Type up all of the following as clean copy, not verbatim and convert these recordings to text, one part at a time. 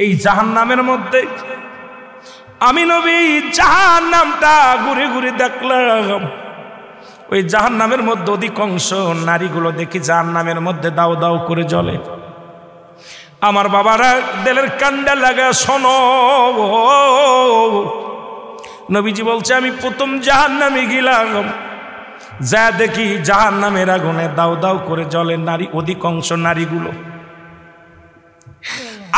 এই জাহান্নামের মধ্যে আমি নবী জাহান্নামটা ঘুরে ঘুরে দেখলাম। ওই জাহান্নামের মধ্যে অধিকাংশ নারীগুলো দেখি জাহান্নামের মধ্যে দাও দাও করে জ্বলে। আমার বাবারা দিলের কান্ডা লাগা শোনো, নবীজি বলছে আমি প্রথম জাহান্নামে গেলাম, যা দেখি জাহান্নামের আগুনে দাও দাও করে জ্বলে নারী, অধিকাংশ নারীগুলো।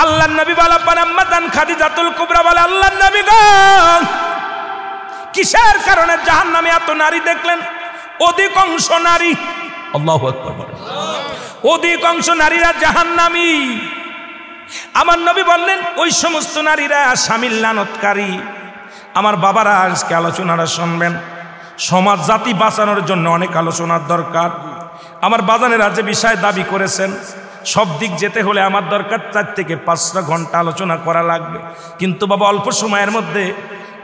আল্লাহর নবী বলা পান আম্মা জান খাদিজাতুল কুবরা বলে আল্লাহর নবী গো কিসের কারণে জাহান্নামে এত নারী দেখলেন? অধিকাংশ নারী, আল্লাহু আকবার, অধিকাংশ নারীরা জাহান্নামী। আমার নবী বললেন ওই সমস্ত নারীরা স্বামীর লানতকারী। আমার বাবারা আজকে আলোচনাটা শুনবেন, সমাজ জাতি বাঁচানোর জন্য অনেক আলোচনার দরকার। আমার বাজানেরা যে বিষয় দাবি করেছেন সব দিক যেতে হলে আমার দরকার 4 থেকে 5টা ঘন্টা আলোচনা করা লাগবে, কিন্তু বাবা অল্প সময়ের মধ্যে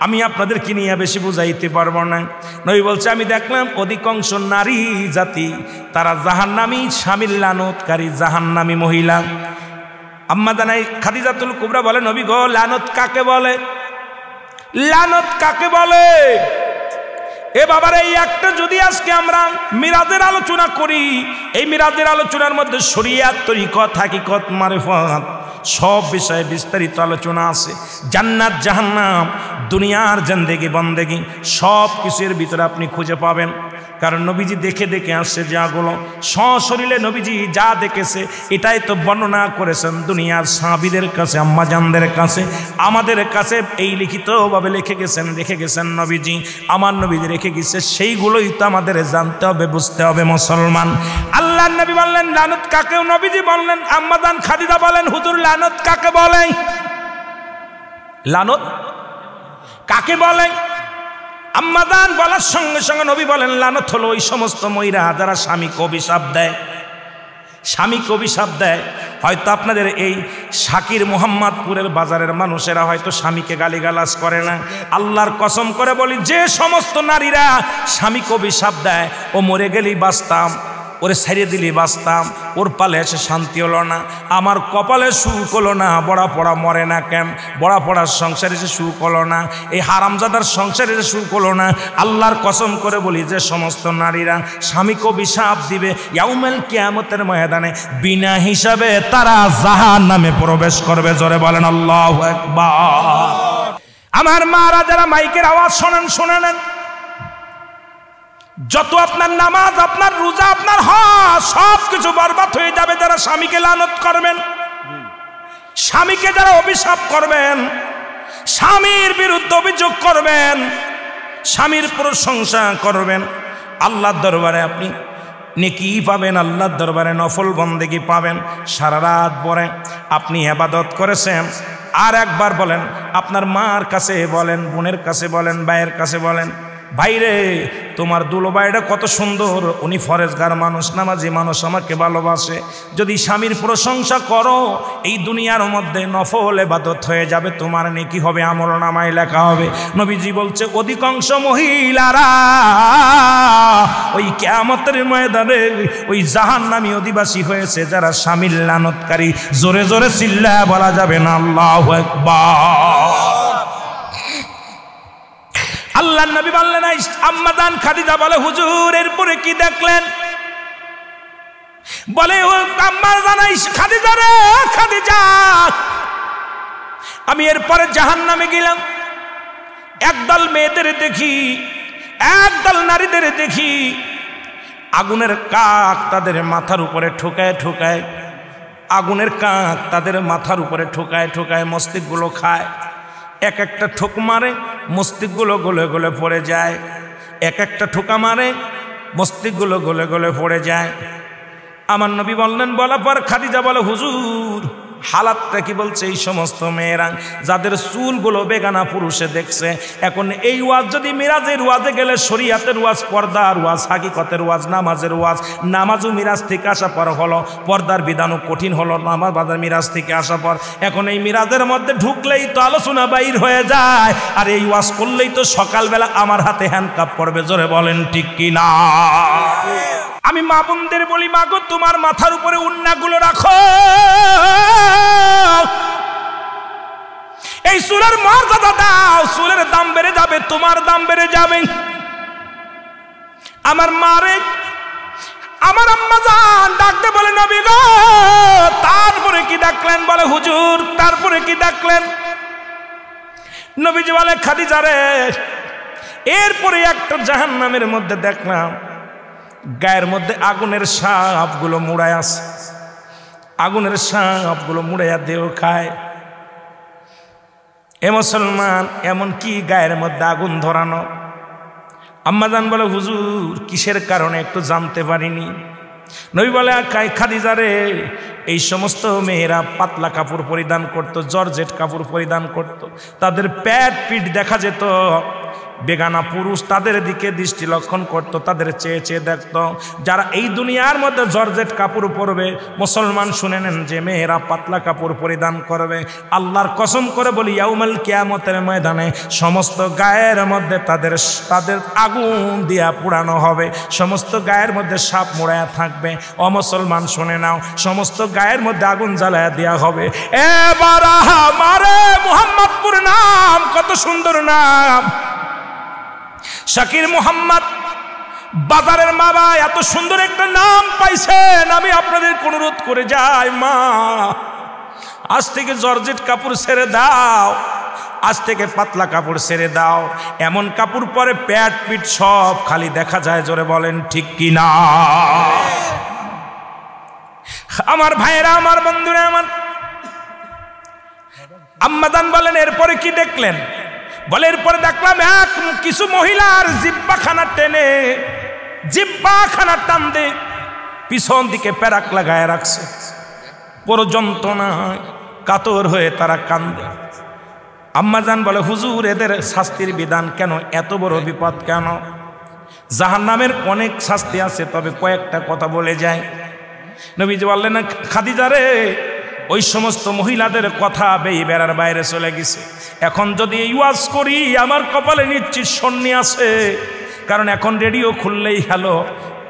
আমি আপনাদেরকে নিয়ে বেশি বুঝাইতে পারবো না। নবী বলছে আমি দেখলাম অধিকাংশ নারী জাতি তারা জাহান্নামী, স্বামীর লানতকারী জাহান্নামী মহিলা। আম্মা জানাই খাদিজাতুল কুবরা বলে নবী গো লানত কাকে বলে? লানত কাকে বলে? এ বাবার এই একটা যদি আজকে আমরা মিরাজের আলোচনা করি, এই মিরাজের আলোচনার মধ্যে শরিয়াত, তরিকত, হাকিকত, মারিফত সব বিষয়ে বিস্তারিত আলোচনা আছে। জান্নাত, জাহান্নাম, দুনিয়ার জিন্দেগি বন্দেগি সব কিছুর ভিতরে আপনি খুঁজে পাবেন। কারণ নবীজি দেখে দেখে আসছে যাগুলো, সশরীরে নবীজি যা দেখেছে এটাই তো বর্ণনা করেছেন দুনিয়ার সাহাবীদের কাছে, আম্মাজানদের কাছে, আমাদের কাছে এই লিখিতভাবে রেখে গেছেন নবীজি। আমার নবীজি রেখে গেছে, সেইগুলোই তো আমাদের জানতে হবে, বুঝতে হবে মুসলমান। আল্লাহর নবী বললেন লানত কাকে? নবীজি বললেন, আম্মাজান খাদিজা বলেন হুজুর লানত কাকে বলে? লানত কাকে বলে? আম্মাজান বলার সঙ্গে সঙ্গে নবী বলেন লানত হলো ওই সমস্ত মহিলা যারা স্বামীকে অভিশাপ দেয়। স্বামীকে অভিশাপ দেয়। হয়তো আপনাদের এই শাকির মোহাম্মদপুরের বাজারের মানুষেরা হয়তো স্বামীকে গালিগালাজ করে না। আল্লাহর কসম করে বলি, যে সমস্ত নারীরা স্বামীকে অভিশাপ দেয়, ও মরে গেলেই বাঁচতাম, ওরে ছেড়ে দিলি বাঁচতাম, ওর পালে এসে শান্তি হলো না, আমার কপালে সুখ হলো না, বড়া পড়া মরে না কেন, বড়া পড়ার সংসারে এসে সুখ হলো না, এই হারামজাদার সংসারে এসে সুখ হলো না। আল্লাহর কসম করে বলি, যে সমস্ত নারীরা স্বামীকে অভিশাপ দিবে ইয়াউমুল কিয়ামতের ময়দানে বিনা হিসাবে তারা জাহান্নামে প্রবেশ করবে। জোরে বলেন আল্লাহু আকবার। আমার মারা যারা মাইকের আওয়াজ শোনেন, শুনে নেন, যত আপনার নামাজ, আপনার রোজা, আপনার হজ সব কিছু বরবাদ হয়ে যাবে যারা স্বামীকে লানত করবেন, স্বামীকে যারা অভিশাপ করবেন, স্বামীর বিরুদ্ধে অভিযোগ করবেন, স্বামীর প্রশংসা করবেন। আল্লাহর দরবারে আপনি নেকি পাবেন, আল্লাহর দরবারে নফল বন্দেগি পাবেন। সারা রাত পরে আপনি ইবাদত করেছেন, আর একবার বলেন, আপনার মার কাছে বলেন, বোনের কাছে বলেন, ভাইয়ের কাছে বলেন, ভাইরে তোমার দুলোবাইটা কত সুন্দর, উনি ফরেজগার মানুষ, নামাজি মানুষ, আমাকে ভালোবাসে। যদি স্বামীর প্রশংসা করো, এই দুনিয়ার মধ্যে নফল ইবাদত হয়ে যাবে, তোমার নেকি হবে, আমলনামায় লেখা হবে। নবীজি বলছে অধিকাংশ মহিলারা ওই কিয়ামতের ময়দানে ওই জাহান্নামী অধিবাসী হয়েছে যারা স্বামীর লানতকারী। জোরে জোরে চিল্লায়া বলা যাবে না আল্লাহু আকবার। আল্লাহর নবী বললেন, আম্মাজান খাদিজা বলে হুজুর এরপরে কি দেখলেন? বলে ও আম্মাজান খাদিজা রে, খাদিজা আমি এরপরে জাহান্নামে গেলাম, একদল মেয়েদের দেখি, একদল নারীদের দেখি, আগুনের কাক তাদের মাথার উপরে ঠোকায় ঠোকায়, আগুনের কাক তাদের মাথার উপরে ঠোকায় ঠোকায় মস্তিষ্কগুলো খায়। এক একটা ঠোক মারে, মস্তিষ্কগুলো গলে গলে পড়ে যায়, এক একটা ঠোকা মারে, মস্তিষ্কগুলো গলে গলে পড়ে যায়। আমার নবী বললেন, বলার পর খাদিজা বলে হুজুর হালাতটা কি? বলছে এই সমস্ত মেয়েরা যাদের চুলগুলো বেগানা পুরুষে দেখছে। এখন এই ওয়াজ যদি মিরাজের ওয়াজে গেলে শরীয়তের ওয়াজ, পর্দার ওয়াজ, হাকিকতের ওয়াজ, নামাজের ওয়াজ, নামাজও মিরাজ থেকে আসা পর হলো, পর্দার বিধানও কঠিন হলো নামাজ বাজার মিরাজ থেকে আসা পর। এখন এই মিরাজের মধ্যে ঢুকলেই তো আলোচনা বাইর হয়ে যায়, আর এই ওয়াজ করলেই তো সকালবেলা আমার হাতে হ্যান্ডকাপ পড়বে। জোরে বলেন ঠিক কিনা? আমি মা বোনদের বলি, মা গো তোমার মাথার উপরে উন্নাগুলো রাখো, এই চুলের মর্যাদা দাও, চুলের দাম বেড়ে যাবে, তোমার দাম বেড়ে যাবে। আমার মারে আমার আম্মা জান ডাকতে বলে নবী গো, তারপরে কি ডাকলেন? বলে হুজুর তারপরে কি ডাকলেন? নবীজি বলে খাদিজা রে, এরপরে একটা জাহান্নামের মধ্যে দেখলাম গায়ের মধ্যে আগুনের সাপগুলো মুড়ায় আছে, আগুনের সাপগুলো মুড়াইয়া দেহ খায়। এ মুসলমান, এমন কি গায়ের মধ্যে আগুন ধরানো? আম্মাজান বলে হুজুর কিসের কারণে একটু জানতে পারিনি। নবী বলে খাদিজা রে, এই সমস্ত মেয়েরা পাতলা কাপড় পরিধান করত, জর্জেট কাপড় পরিধান করত, তাদের পেট পিঠ দেখা যেত, বেগানা পুরুষ তাদের দিকে দৃষ্টি লক্ষণ করত, তাদের চেয়ে চেয়ে দেখত। যারা এই দুনিয়ার মধ্যে জর্জেট কাপড় পরবে, মুসলমান শুনে নেন, যে মেয়েরা পাতলা কাপড় পরিধান করবে, আল্লাহর কসম করে বলি ইয়াউমাল কিয়ামতের ময়দানে সমস্ত গায়ের মধ্যে তাদের আগুন দিয়া পুড়ানো হবে, সমস্ত গায়ের মধ্যে সাপ মোড়ায়া থাকবে। ও মুসলমান শুনে নাও, সমস্ত গায়ের মধ্যে আগুন জ্বালায়া দেওয়া হবে। এবার আমারে মুহাম্মদপুর নাম, কত সুন্দর নাম, শাকির মোহাম্মদ বাজারের মা বাবা এত সুন্দর একটা নাম পাইছেন। আমি আপনাদের অনুরোধ করে যাই, মা আজ থেকে জর্জেট কাপড় ছেড়ে দাও, আজ থেকে পাতলা কাপড় ছেড়ে দাও। এমন কাপড় পরে পেট পিঠ সব খালি দেখা যায়, জোরে বলেন ঠিক কিনা? আমার ভাইরা, আমার বন্ধুরা, আমার আম্মাজান বলেন এরপরে কি দেখলেন? বলে এরপরে দেখলাম কিছু মহিলার জিব্বাখানা টেনে, জিব্বাখানা টান দে পিছন দিকে প্যারাক লাগায় রাখছে, পুরো যন্ত্রণায় কাতর হয়ে তারা কান্দে। আম্মাজান বলে হুজুর এদের শাস্তির বিধান কেন? এত বড় বিপদ কেন? জাহান্নামের অনেক শাস্তি আছে, তবে কয়েকটা কথা বলে যায়। নবীজি বললেন খাদিজা রে, ওই সমস্ত মহিলাদের কথা বেড়ার বাইরে চলে গেছে। এখন যদি এই ওয়াজ করি আমার কপালে নিশ্চিত শূন্য আছে, কারণ এখন রেডিও খুললেই হ্যালো,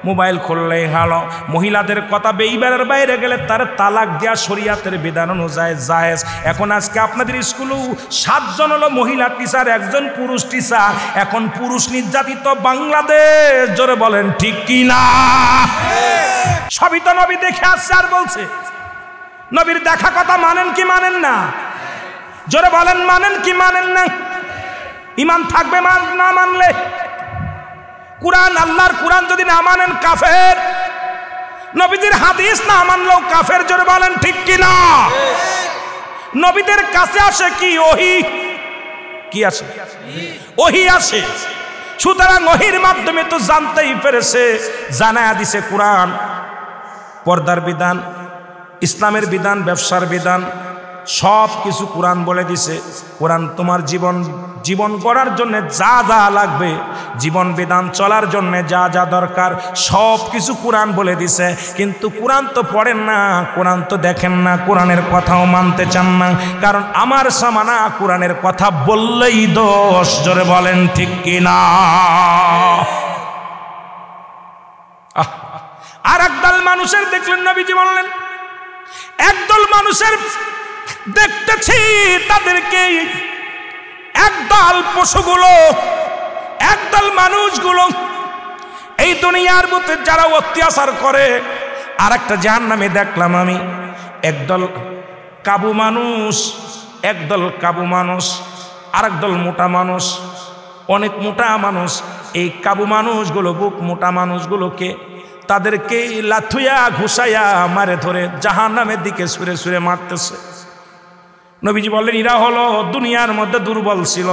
মোবাইল খুললেই হ্যালো। মহিলাদের কথা বেড়ার বাইরে গেলে তার তালাক দেওয়া শরিয়াতের বিধান অনুযায়ী জায়েজ। এখন আজকে আপনাদের স্কুলেও 7 জন হলো মহিলা টিচার, 1 জন পুরুষ টিচার। এখন পুরুষ নির্যাতিত বাংলাদেশ, জোরে বলেন ঠিক কি না? সবই তো নবী দেখে আসছে আর বলছে। নবীর দেখা কথা মানেন কি মানেন না? জোরে বলেন মানেন কি মানেন না? ঈমান থাকবে না মানলে? কুরআন, আল্লাহর কুরআন যদি না মানেন কাফের। নবীদের হাদিস না মানলেও কাফের, জোরে বলেন ঠিক কি না? নবীদের কাছে আসে কি? ওহী। কি আসে? ওহী আসে। সুতরাং ওহীর মাধ্যমে তো জানতেই পেরেছে, জানায়া দিছে কুরআন পর্দার বিধান, ইসলামের বিধান, ব্যবসার বিধান, সব কিছু কোরআন বলে দিছে। কোরআন তোমার জীবন গড়ার জন্য যা যা লাগবে, জীবন বিধান চলার জন্য যা যা দরকার সব কিছু কোরআন বলে দিছে। কিন্তু কোরআন তো পড়েন না, কোরআন তো দেখেন না, কোরআনের কথাও মানতে চান না। কারণ আমার সামানা কোরআনের কথা বললেই দোষ, জোরে বলেন ঠিক কিনা? আর একদল মানুষের দেখলেন, নবীজি বললেন একদল মানুষের দেখতেছি তাদেরকে, একদল পশুগুলো, একদল মানুষগুলো এই দুনিয়ার মধ্যে যারা অত্যাচার করে। আর একটা জাহান্নামে দেখলাম আমি একদল কাবু মানুষ, একদল কাবু মানুষ, আর একদল মোটা মানুষ, অনেক মোটা মানুষ। এই কাবু মানুষগুলো, বুক মোটা মানুষগুলোকে তাদেরকে লাথুয়া ঘুষাইয়া মারে ধরে জাহান্নামের দিকে সুরে সুরে মারতেছে। নবীজি বললেন এরা হলো দুনিয়ার মধ্যে দুর্বল ছিল।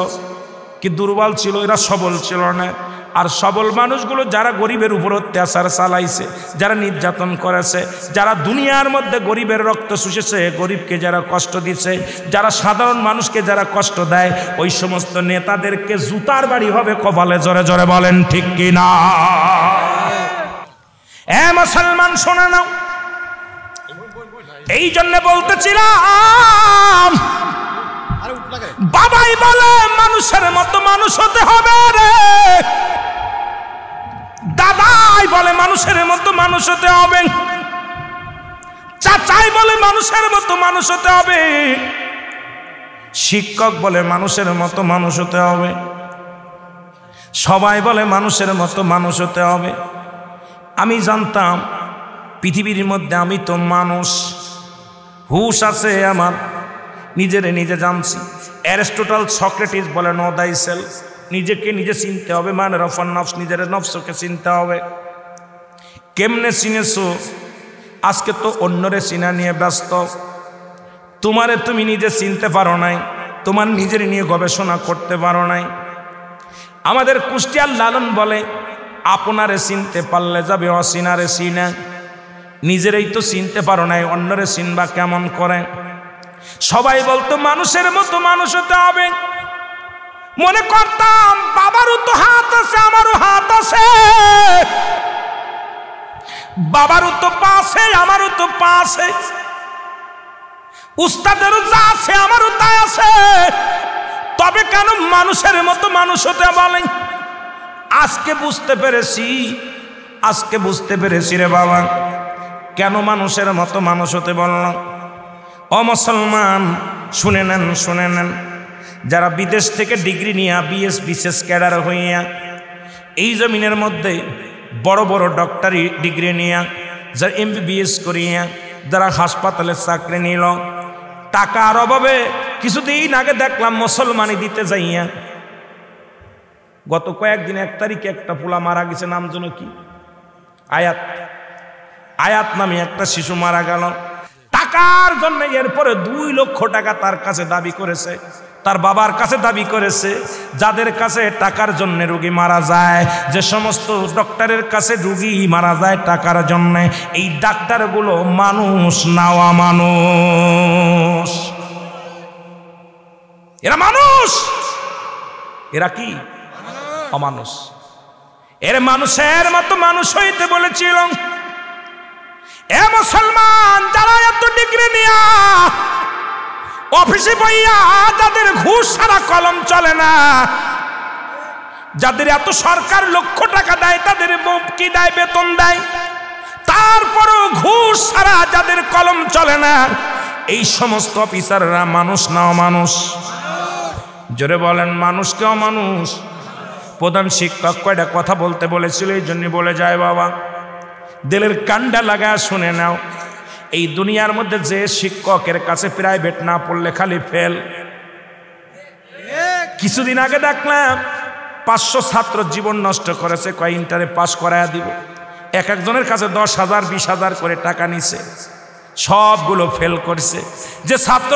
কি দুর্বল ছিল? এরা সবল ছিল না। আর সবল মানুষগুলো যারা গরিবের উপর অত্যাচার চালাইছে, যারা নির্যাতন করেছে, যারা দুনিয়ার মধ্যে গরিবের রক্ত শুষেছে, গরিবকে যারা কষ্ট দিচ্ছে, যারা সাধারণ মানুষকে যারা কষ্ট দেয়, ওই সমস্ত নেতাদেরকে জুতার বাড়ি হবে কপালে, জোরে জোরে বলেন ঠিক কিনা? এ মুসলমান শোনা নাও, এই জন্য বলতেছিলাম বাবাই বলে মানুষের মতো মানুষ হতে হবে রে, দাদাই বলে মানুষের মতো মানুষ হতে হবে, চাচাই বলে মানুষের মতো মানুষ হতে হবে, শিক্ষক বলে মানুষের মতো মানুষ হতে হবে, সবাই বলে মানুষের মতো মানুষ হতে হবে। আমি জানতাম পৃথিবীর মধ্যে আমি তো মানুষ, হুশ আছে আমার, নিজেরে নিজে জানছি। অ্যারিস্টটল সক্রেটিস বলে নো দাই সেলফ, নিজেকে নিজে চিনতে হবে, মানে রফার নফস, নিজের নফসকে চিনতে হবে। কেমনে চিনেছো? আজকে তো অন্যরে চিনা নিয়ে ব্যস্ত, তোমারে তুমি নিজে চিনতে পারো নাই, তোমার নিজের নিয়ে গবেষণা করতে পারো নাই। আমাদের কুষ্টিয়ার লালন বলে আপনারে চিনতে পারলে যাবে অচিনারে চিনা, নিজেরই তো চিনতে পারো নাই, অন্যরে চিনবা কেমন করে? সবাই বলতো মানুষের মতো মানুষ হতে হবে। মনে করতাম বাবারও তো হাত আছে, আমারও হাত আছে, বাবারও তো পা আছে, আমারও তো পা আছে, উস্তাদেরও যা আছে আমারও তাই আছে, তবে কেন মানুষের মতো মানুষ হতে বলেন? আজকে বুঝতে পেরেছি রে বাবা, কেন মানুষের মতো মানুষ হতে বললাম। ও মুসলমান, শুনে নেন, যারা বিদেশ থেকে ডিগ্রি নিয়ে বিএস বিশেষ ক্যাডার হইয়া এই জমিনের মধ্যে বড় বড় ডক্টরি ডিগ্রি নিয়ে, যারা MBBS করিয়া, যারা হাসপাতালে চাকরি নিল, টাকার অভাবে কিছুদিন আগে দেখলাম মুসলমানি দিতে যাইয়া, গত কয়েকদিন 1 তারিখে একটা পোলা মারা গেছে, নাম যেন কি, আয়াত নামে একটা শিশু মারা গেল টাকার জন্য। এরপরে 2 লক্ষ টাকা তার কাছে দাবি করেছে, তার বাবার কাছে দাবি করেছে। যাদের কাছে টাকার জন্য রোগী মারা যায়, যে সমস্ত ডক্টরের কাছে রোগী মারা যায় টাকার জন্য, এই ডাক্তারগুলো মানুষ না অমানুষ? এরা মানুষ, এরা কি অমানুষ? এর মানুষের মতো মানুষ হইতে বলেছিল। এ মুসলমান, যারা এত ডিগ্রি নিয়া অফিসে বইয়া, যাদের ঘুষ ছাড়া কলম চলে না, যাদের এত সরকার লক্ষ টাকা দেয়, তাদের কি দেয়, বেতন দেয়, তারপরও ঘুষ ছাড়া যাদের কলম চলে না, এই সমস্ত অফিসাররা মানুষ না অমানুষ? জোরে বলেন, মানুষ কে অমানুষ? প্রধান শিক্ষক কয়টা কথা বলতে বলেছিল, এই জন্য বলে যায় বাবা, দিলের কান্ডা লাগা শুনে নাও। এই দুনিয়ার মধ্যে যে শিক্ষকের কাছে প্রাইভেট না পড়লে খালি ফেল। কিছুদিন আগে দেখলাম 500 ছাত্র জীবন নষ্ট করেছে, কয় ইন্টারে পাস করায়া দিব, এক একজনের কাছে 10,000 20,000 করে টাকা নিছে, সবগুলো ফেল করছে। যে ছাত্র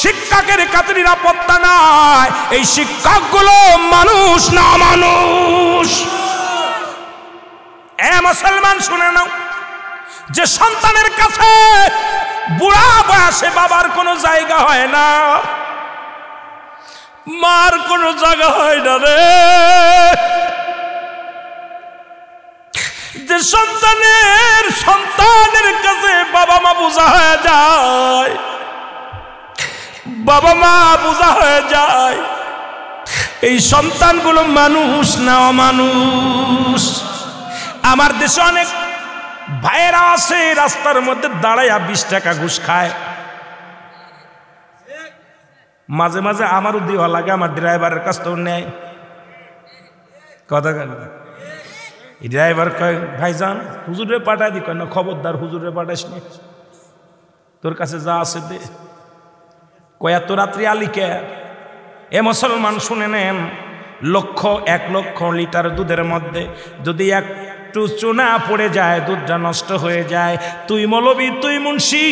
শিক্ষকের কাছে নিরাপত্তা নাই, এই শিক্ষকগুলো মানুষ না অমানুষ? এ মুসলমান, শুনে নাও, যে সন্তানের কাছে বুড়া বয়সে বাবার কোনো জায়গা হয় না, মার কোনো জায়গা হয় না রে, যে সন্তানের কাছে বাবা মা বোঝা হয়ে যায়, বাবা মা বোঝা হয়ে যায়, এই সন্তানগুলো মানুষ না অমানুষ? আমার দেশে অনেক ভাইয়েরা আছে, রাস্তার মধ্যে দাঁড়াইয়া 20 টাকা ঘুষ খায়। মাঝে মাঝে আমারও দেওয়া লাগে, আমার ড্রাইভারের কাছ থেকে নেয়। কথা ড্রাইভার কয়, ভাইজান হুজুরে পাঠাই দি, কয় না খবরদার হুজুরে পাঠাইস নি, তোর কাছে যা আছে দে। কয় এত রাত্রি আলিকে? এ মুসলমান, শুনে নেন, 1 লক্ষ লিটার দুধের মধ্যে যদি একটু চুনা পড়ে যায়, দুধটা নষ্ট হয়ে যায়। তুই মৌলবি, তুই মুন্সি,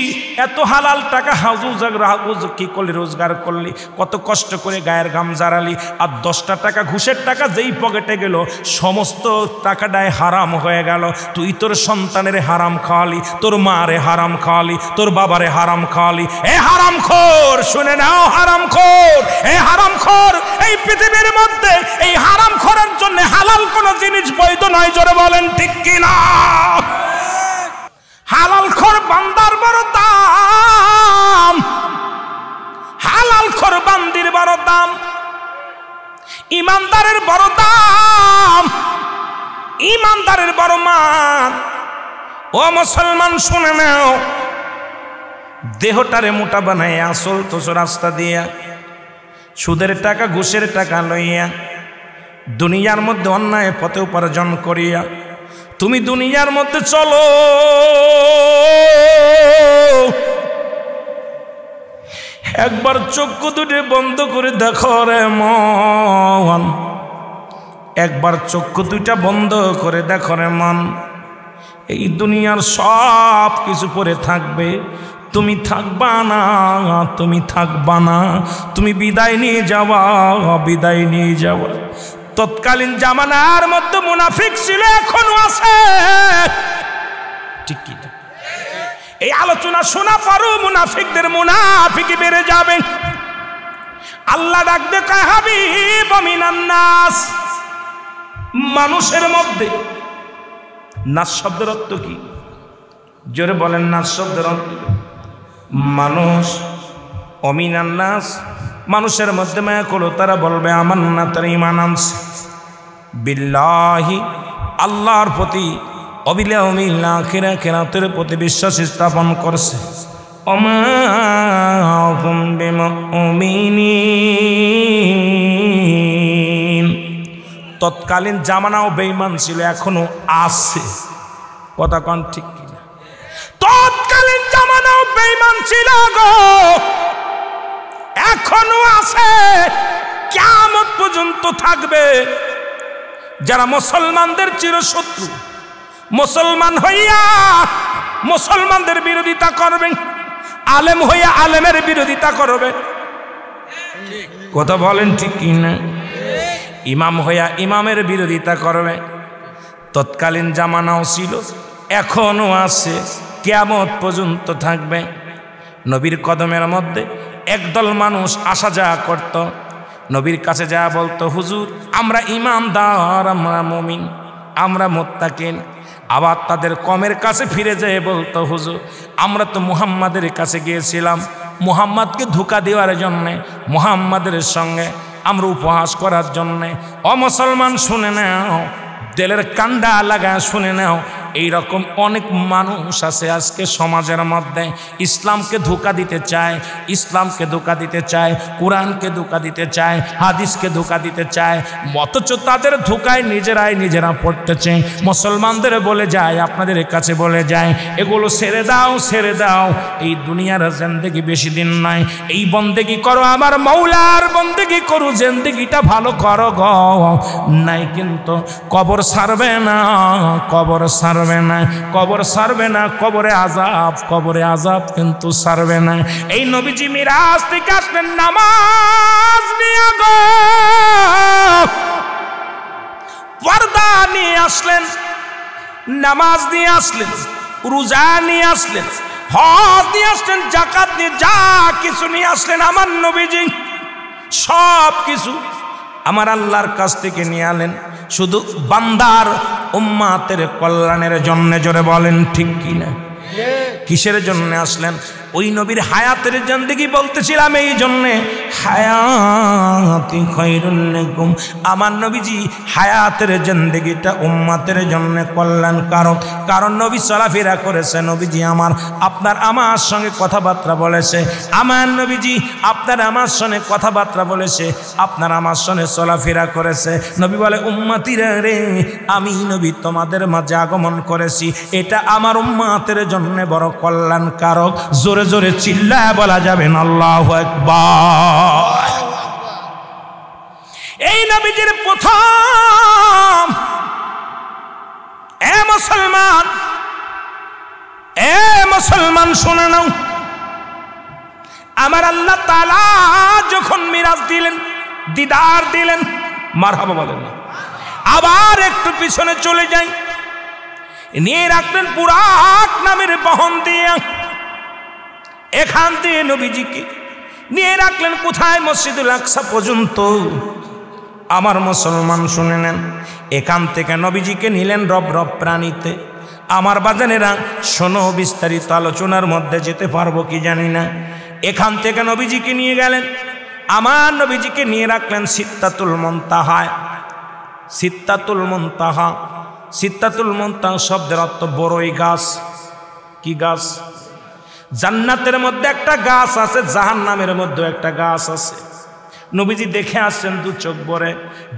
এত হালাল টাকা হাউজ কি করলি, রোজগার করলি, কত কষ্ট করে গায়ের ঘাম জারালি, আর 10টা টাকা ঘুষের টাকা যেই পকেটে গেল, সমস্ত টাকাটায় হারাম হয়ে গেল। তুই তোর সন্তানের হারাম খাওয়ালি, তোর মারে হারাম খাওয়ালি, তোর বাবারে হারাম খাওয়ালি। এ হারামখোর, শুনে নাও, হারামখোর, এ হারামখোর, এই পৃথিবীর মধ্যে এই হারামখোরের জন্য হালাল কোন জিনিস বৈধ নয়। জোরে বলেন ঠিক কিনা? হালালখোর বান্দার বড় দাম, হালালখোর বান্দির বড় দাম, ইমানদারের বড় দাম, ইমানদারের বড় মান। ও মুসলমান, শুনে নাও, দেহটারে মোটা বানাইয়া চলতো রাস্তা দিয়া, সুদের টাকা ঘুষের টাকা লইয়া দুনিয়ার মধ্যে অন্যায় পথে উপার্জন করিয়া তুমি দুনিয়ার মধ্যে চলো, একবার চক্ষু দুটি বন্ধ করে দেখো রে মন, একবার চক্ষু দুইটা বন্ধ করে দেখো রে মন, এই দুনিয়ার সব কিছু পরে থাকবে, তুমি থাকবা না, তুমি থাকবা না, তুমি বিদায় নিয়ে যাওয়া, বিদায় নিয়ে যাওয়া। তৎকালীন জামানার মধ্যে মুনাফিক ছিল, এখনো আছে, ঠিক কি? এই আলোচনা শোনা পরও মুনাফিকদের মুনাফিকি বেড়ে যাবে। আল্লাহ ডাকবে কয় হাবিব মিনান নাস, মানুষের মধ্যে। নাস শব্দের অর্থ কি? জোরে বলেন, নাস শব্দের অর্থ মানুষ। অমিনান নাস, মানুষের মধ্যে মায়া করো, তারা বলবে আমান্না, তারা ঈমান আনছে বিল্লাহি, আল্লাহর প্রতি, অবিল আখিরাতের প্রতি বিশ্বাস স্থাপন করছে। ওমা হুম বিমুমিনিন, তৎকালীন জামানাও বেঈমান ছিল, এখনো আছে। কথা কোন ঠিক কিনা? তৎকালীন জামানাও বেঈমান ছিল গো, এখনো আছে, কিয়ামত পর্যন্ত থাকবে। যারা মুসলমানদের চিরশত্রু, মুসলমান হইয়া মুসলমানদের বিরোধিতা করবে, আলেম হইয়া আলেমের বিরোধিতা করবে। কথা বলেন ঠিক কিনা? ইমাম হইয়া ইমামের বিরোধিতা করবে। তৎকালীন জামানাও ছিল, এখনো আছে, কিয়ামত পর্যন্ত থাকবে। নবীর কদমের মধ্যে একদল মানুষ আসা যাওয়া করত, নবীর কাছে যা বলতো, হুজুর আমরা ইমানদার, আমরা মুমিন, আমরা মুত্তাকিন। আবার তাদের কমের কাছে ফিরে যেয়ে বলতো, হুজুর আমরা তো মুহাম্মাদের কাছে গিয়েছিলাম, মুহাম্মাদকে ধোঁকা দেওয়ার জন্যে, মুহাম্মাদের সঙ্গে আমরা উপহাস করার জন্যে। অমুসলমান শুনে নাও, তেলের কান্ডা লাগা শুনে নাও, এইরকম অনেক মানুষ আছে আজকে সমাজের মধ্যে, ইসলামকে ধোঁকা দিতে চায়, ইসলামকে ধোঁকা দিতে চায়, কোরআনকে ধোঁকা দিতে চায়, হাদিসকে ধোঁকা দিতে চায়, অথচ তাদের ধোঁকায় নিজেরা পড়তেছে। মুসলমানদের বলে যায়, আপনাদের কাছে বলে যায়, এগুলো ছেড়ে দাও, ছেড়ে দাও, এই দুনিয়ার জিন্দেগি বেশি দিন নয়, এই বন্দেগি করো, আমার মৌলার বন্দেগি করো, জিন্দেগিটা ভালো করো গো, নাই কিন্তু কবর ছাড়বে না, কবর ছাড়বে না, কবর ছাড়বে না, কবরে আযাব, কবরে আযাব কিন্তু ছাড়বে না। এই নবীজি মিরাজ থেকে আসলেন নামাজ নিয়ে গো, পর্দা নিয়ে আসলেন, নামাজ নিয়ে আসলেন, রোজা নিয়ে আসলেন, হজ নিয়ে আসলেন, যাকাত নিয়ে, যা কিছু নিয়ে আসলেন আমার নবীজি, সব কিছু আমার আল্লাহর কাছ থেকে নিয়ে আলেন, শুধু বান্দার উম্মাতের কল্যাণের জন্য। জোরে বলেন ঠিক কিনা? কিসের জন্য আসলেন? ওই নবীর হায়াতের জিন্দেগি বলতেছিলাম, এই জন্যে হায়াতি খায়রুল লাকুম, আমার নবীজি হায়াতের জিন্দেগিটা উম্মতের জন্য কল্যাণকারক। কারণ নবী চলাফেরা করেছে, নবীজি আপনার আমার সঙ্গে কথাবার্তা বলেছে, আমার নবীজি আপনার আমার সঙ্গে কথাবার্তা বলেছে, আপনার আমার সঙ্গে চলাফেরা করেছে। নবী বলে, উম্মতিরা রে, আমি নবী তোমাদের মাঝে আগমন করেছি, এটা আমার উম্মতের জন্য বড় কল্যাণকারক। জোরে জোরে চিল্লায় বলা যাবে না আল্লাহু আকবার। এই নবীজির প্রথম, এ মুসলমান শুনে নাও, আমার আল্লাহ তাআলা যখন মিরাজ দিলেন, দিদার দিলেন, মারহাবা বলেন না, আবার একটু পিছনে চলে যাই, নিয়ে রাখলেন বুরাক নামের বহন দিয়ে, এখান থেকে নবীজিকে নিয়ে রাখলেন কোথায়? মসজিদুল আকসা পর্যন্ত। আমার মুসলমান শুনে নেন, এখান থেকে নবীজিকে নিলেন রব প্রাণীতে। আমার বাজানেরা শোনো, বিস্তারিত আলোচনার মধ্যে যেতে পারবো কি জানি না। এখান থেকে নবীজিকে নিয়ে গেলেন, আমার নবীজিকে নিয়ে রাখলেন সিদ্ধাতুল মুনতাহায়। সিদ্ধাতুল মুনতাহা, সিদ্ধাতুল মুনতাহা শব্দের অর্থ বড়ই গাছ। কি গাছ? জান্নাতের মধ্যে একটা গাছ আছে, জাহান্নামের মধ্যে একটা গাছ আছে। নবীজি দেখে আসছেন দু চোখ ভরে।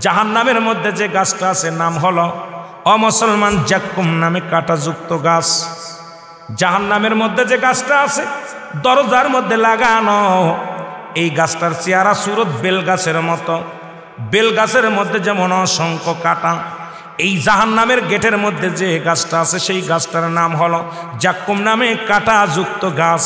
জাহান্নামের মধ্যে যে গাছটা আছে নাম হলো অমুসলমান জাক্কুম নামে কাঁটাযুক্ত গাছ। জাহান্নামের মধ্যে যে গাছটা আছে দরজার মধ্যে লাগানো, এই গাছটার চেহারা সুরত বেল গাছের মতো। বেল গাছের মধ্যে যেমন অসংখ্য কাঁটা, এই জাহান্নামের গেটের মধ্যে যে গাছটা আছে সেই গাছটার নাম হলো জাক্কুম নামে কাঁটাযুক্ত গাছ।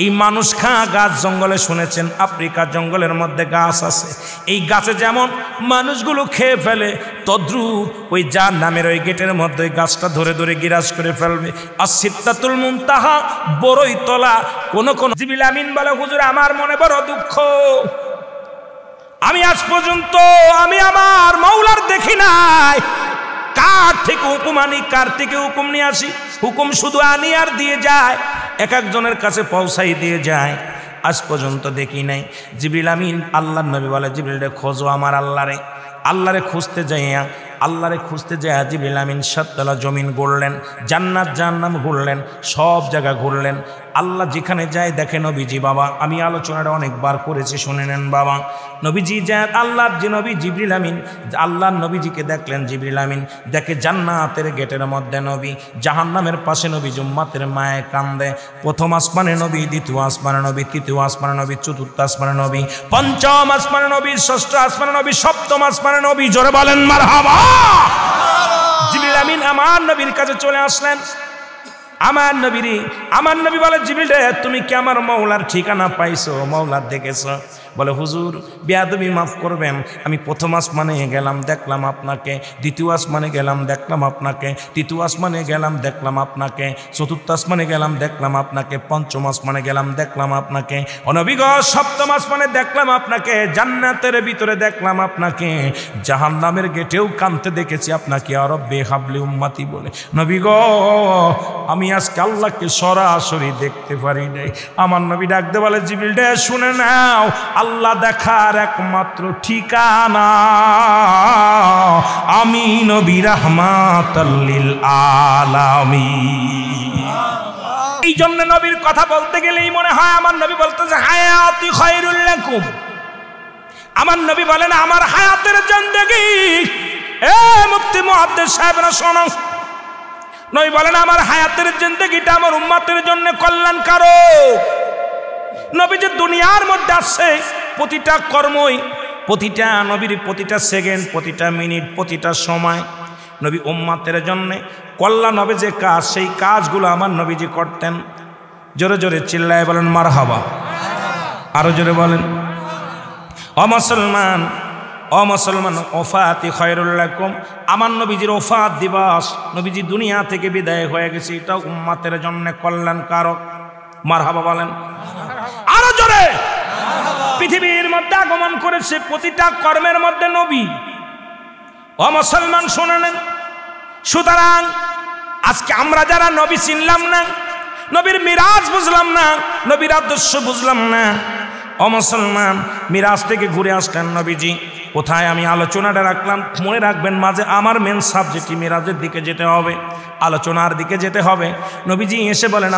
এই মানুষ খা গাছ জঙ্গলে শুনেছেন, আফ্রিকা জঙ্গলের মধ্যে গাছ আছে। এই গাছে যেমন মানুষগুলো খেয়ে ফেলে, তদ্রুপ ওই জাহান্নামের ওই গেটের মধ্যে ওই গাছটা ধরে ধরে গিরাজ করে ফেলবে। আর সিদরাতুল মুনতাহা বড়ই তলা। কোন জিবরিল আমিন বলে, হুজুর আমার মনে বড় দুঃখ, আমি আজ পর্যন্ত আমি আমার মাওলার দেখি নাই। কার থেকে হুকুম আনি, কার থেকে হুকুম নিয়ে আসি? হুকুম শুধু আনি আর দিয়ে যায়, এক একজনের কাছে পৌঁছাই দিয়ে যায়। আজ পর্যন্ত দেখি নাই। জিবরিল আমিন আল্লাহর নবী বলে, জিবরিল রে খোঁজো আমার আল্লাহরে। আল্লাহরে খুঁজতে যাইয়া জিবরিল আমিন সাততলা জমিন ঘুরলেন, জান্নাত জাহান্নাম ঘুরলেন, সব জায়গা ঘুরলেন। আল্লাহ যেখানে যায় দেখে নবীজি। বাবা আমি আলোচনাটা অনেকবার করেছি, শুনে নেন বাবা। নবীজি যায়, আল্লাহর যে নবী জিবরিল আমিন আল্লাহর নবীজিকে দেখলেন। জিবরিল আমিন দেখে জান্নাতের গেটের মধ্যে নবী, জাহান্নামের পাশে নবী, উম্মতের মায়ে কান্দে। প্রথম আসমানে নবী, দ্বিতীয় আসমানে নবী, তৃতীয় আসমানে নবী, চতুর্থ আসমানে নবী, পঞ্চম আসমানে নবী, ষষ্ঠ আসমানে নবী, সপ্তম আসমানে নবী। জোরে বলেন মারহাবা। জিবরিল আমিন আমার নবীর কাছে চলে আসলেন। আমার নবী বলে, জিবরিল রে তুমি কি আমার মাওলার ঠিকানা পাইছো, মাওলার দেখেছো? বলে, হুজুর বেয়াদবি মাফ করবেন, আমি প্রথম আসমানে গেলাম দেখলাম আপনাকে, দ্বিতীয় আসমানে গেলাম দেখলাম আপনাকে, তৃতীয় আসমানে গেলাম দেখলাম আপনাকে, চতুর্থ আসমানে গেলাম দেখলাম আপনাকে, পঞ্চম আসমানে গেলাম দেখলাম আপনাকে, ও নবী গো সপ্তম আসমানে দেখলাম আপনাকে, জান্নাতের ভিতরে দেখলাম আপনাকে, জাহান্নামের গেটেও কাঁদতে দেখেছি আপনাকে। আর রব্বে হাবলি উম্মতি বলে, নবী গো আমি আজকে আল্লাহকে সরাসরি দেখতে পারি নাই। আমার নবী ডাকতে বলে, জিবরিল রে শুনে নাও, আল্লাহ দেখার একমাত্র ঠিকানা আমি নবী রাহমাতাল লিল আলামিন। এই জন্য নবীর কথা বলতে গেলেই মনে হয় আমার নবী বলতেছে হায়াতি খায়রুল লাকুম। আমার নবী বলেন আমার হায়াতের জিন্দেগি, এ মুফতি মুহাদ্দিস সাহেবরা শোনো, নবী বলেন আমার হায়াতের জিন্দেগিটা আমার উম্মতের জন্য কল্যাণকারক। নবী যে দুনিয়ার মধ্যে আসছে, প্রতিটা কর্মই, প্রতিটা নবীর প্রতিটা সেকেন্ড, প্রতিটা মিনিট, প্রতিটা সময় নবী উম্মতের জন্য কল্যাণ হবে যে কাজ, সেই কাজগুলো আমার নবীজি করতেন। জোরে জোরে চিল্লায় বলেন মারহাবা, আরো জোরে বলেন। ও মুসলমান ওফাতি খায়রুল লাকুম, আমার নবীজির ওফাত দিবস, নবীজি দুনিয়া থেকে বিদায় হয়ে গেছে, এটা উম্মতের জন্য কল্যাণকারক। মারহাবা বলেন আরো জোরে। পৃথিবীর মধ্যে আগমন করেছে প্রতিটা কর্মের মধ্যে নবী। ও মুসলমান শুনে নেন, সুতরাং আজকে আমরা যারা নবী চিনলাম না, নবীর মিরাজ বুঝলাম না, নবীর আদর্শ বুঝলাম না, ও মুসলমান মিরাজ থেকে ঘুরে আসলেন নবীজি। কোথায় আমি আলোচনাটা রাখলাম, মনে রাখবেন মাঝে আমার মেন সাবজেক্টই মিরাজের দিকে যেতে হবে, আলোচনার দিকে যেতে হবে। নবীজি এসে বলেন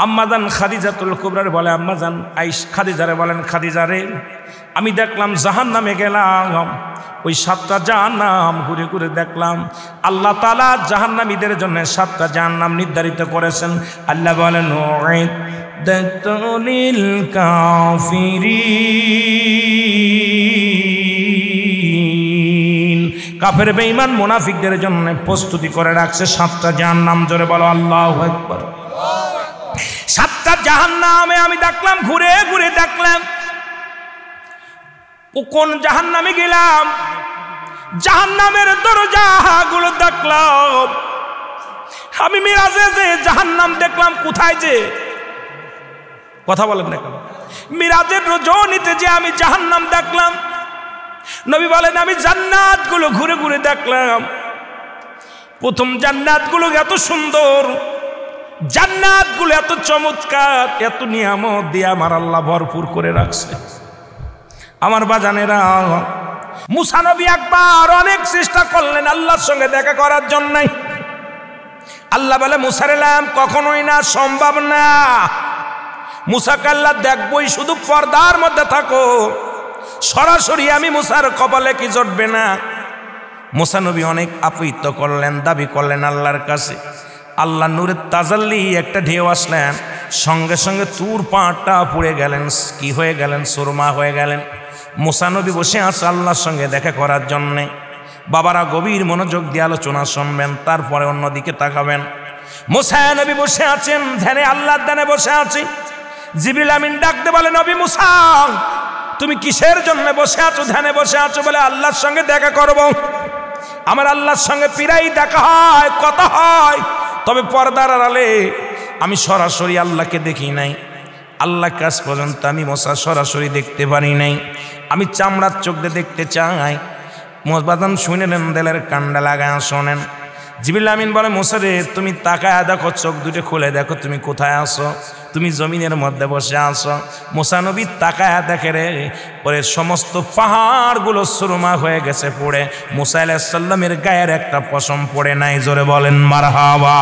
আম্মাজান খাদিজাতুল কুবরার বলে, আম্মাজান খাদিজারে বলেন, খাদিজারে আমি দেখলাম জাহান্নামে গেলাম, ওই 7টা জাহান্নাম ঘুরে ঘুরে দেখলাম। আল্লাহ তাআলা জাহান্নামীদের জন্য 7টা জাহান্নাম নির্ধারিত করেছেন। আল্লাহ বলেন উইদ্দাতুল কাফিরিন, কাফের বেঈমান মুনাফিকদের জন্য প্রস্তুতি করে রাখছে 7টা জাহান্নাম। জোরে বলো আল্লাহু আকবার। 7টা জাহান্নামে আমি দেখলাম, ঘুরে ঘুরে দেখলাম। কোন জাহান্নামে গেলাম, জাহান্নামের দরজাগুলো দেখলাম। আমি মিরাজে যে জাহান্নাম দেখলাম, কোথায় যে কথা বলেন না কেন, মিরাজের রজনীতে যে আমি জাহান্নাম দেখলাম। নবী বলেন আমি জান্নাতগুলো ঘুরে ঘুরে দেখলাম। প্রথম জান্নাতগুলো এত সুন্দর, জান্নাতগুলো এত চমৎকার, এত নিয়ামত দিয়ে আমার আল্লাহ ভরপুর করে রাখছে। আমার বাজানেরা, মুসা নবী একবার অনেক চেষ্টা করলেন আল্লাহর সঙ্গে দেখা করার জন্য। আল্লাহ বলে মুসার এলাম কখনোই না, সম্ভব না। মুসাকে আল্লাহ দেখবই, শুধু পর্দার মধ্যে থাকো। সরাসরি আমি মুসার কপালে কি জটবে না? মুসা নবী অনেক আপিত্ত করলেন, দাবি করলেন আল্লাহর কাছে। আল্লাহ নূরের তাজাল্লি একটা ঢেউ আসলেন, সঙ্গে সঙ্গে তুর পাটা পুড়ে গেলেন, কি হয়ে গেলেন? সুরমা হয়ে গেলেন। মুসা নবী বসে আছে আল্লাহর সঙ্গে দেখা করার জন্যে। বাবারা গভীর মনোযোগ দিয়ে আলোচনা শুনবেন, তারপরে অন্যদিকে তাকাবেন। মুসা নবী বসে আছেন ধ্যানে, আল্লাহর ধ্যানে বসে আছে। জিবরিল আমিন ডাকতে বলে, নবী মুসা তুমি কিসের জন্য বসে আছো, ধ্যানে বসে আছো? বলে আল্লাহর সঙ্গে দেখা করব। আমার আল্লাহর সঙ্গে প্রায়ই দেখা হয়, কথা হয়, তবে পর্দার আড়ালে আমি সরাসরি আল্লাহকে দেখি নাই। আল্লাহ কাজ পর্যন্ত আমি মুসা সরাসরি দেখতে পারি নাই। আমি চামড়ার চোখ দিয়ে দেখতে চাই। মোজবাদান শুনেন, দেলের কান্ডা লাগায় শোনেন। জিবরিল আমিন বলে, মুসা রে তুমি তাকায় দেখো, চোখ দুটো খুলে দেখো তুমি কোথায় আসো? তুমি জমিনের মধ্যে বসে আসো। মুসা নবী তাকায় দেখে রে, পরে সমস্ত পাহাড়গুলো সুরমা হয়ে গেছে পড়ে। মুসা আলাইহিস সালামের গায়ের একটা পশম পড়ে নাই। জোরে বলেন মারহাবা।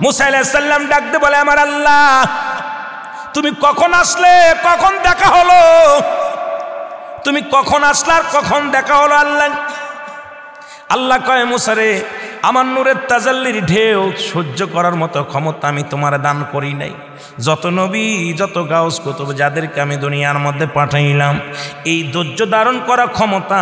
মুসা আলাইহিস সালাম ডাকতে বলে, আমার আল্লাহ তুমি কখন আসলে, কখন দেখা হলো? তুমি কখন আসলে আর কখন দেখা হলো? আল্লাহ কয়, মুসা রে আমার নূরের তাজাল্লির ঢেউ সহ্য করার মতো ক্ষমতা আমি তোমার দান করি নাই। যত নবী, যত গাউস কুতুব যাদেরকে আমি দুনিয়ার মধ্যে পাঠাইলাম, এই ধৈর্য ধারণ করার ক্ষমতা,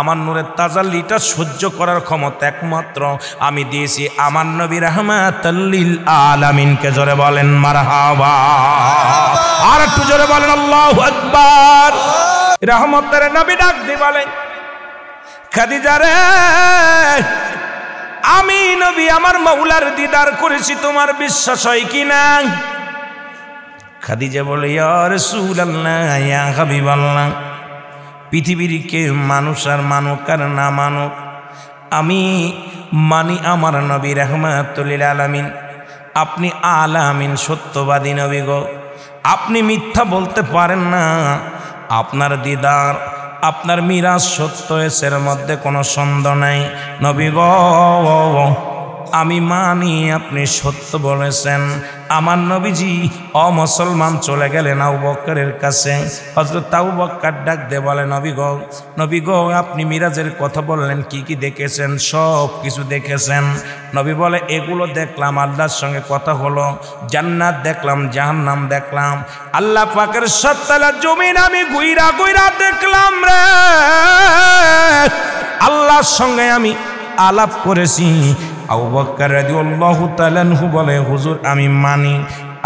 আমার নূরের তাজাল্লিটা সহ্য করার ক্ষমতা একমাত্র আমি দিয়েছি আমার নবী রাহমাতাল লিল আলামিনকে। জোরে বলেন মারহাবা। আর একটু জোরে বলেন আল্লাহু আকবার। রহমতের নবী ডাক দিয়ে বলেন, খাদিজা রে আমি নবী আমার মাওলার দিদার করেছি, তোমার বিশ্বাস হয় কি না? খাদিজা বলে, ইয়া রাসূলুল্লাহ, ইয়া হাবিবাল্লাহ, পৃথিবীর কে মানুষ আর মানুক আর না মানুক, আমি মানি আমার নবী রাহমাতুল লিল আলামিন। আপনি আলামিন, সত্যবাদী নবী গো, আপনি মিথ্যা বলতে পারেন না। আপনার দিদার, আপনার মিরাজ সত্য, এর মধ্যে কোনো সন্দেহ নাই। নবী গো আমি মানি আপনি সত্য বলেছেন। আমার নবীজি অমুসলমান চলে গেলেন আবু বকরের কাছে। হযরত আবু বকর ডাক দিয়ে বলে, নবী গো আপনি মিরাজের কথা বললেন, কি কি দেখেছেন? সব কিছু দেখেছেন। নবী বলে, এগুলো দেখলাম, আল্লাহর সঙ্গে কথা হলো, জান্নাত দেখলাম, জাহান্নাম দেখলাম, আল্লাহ পাকের সত্তালা জমিন আমি গুইরা গুইরা দেখলাম রে। আল্লাহর সঙ্গে আমি আলাপ করেছি। আবু বকর রাদিয়াল্লাহু তাআলা আনহু বলে, হুজুর আমি মানি।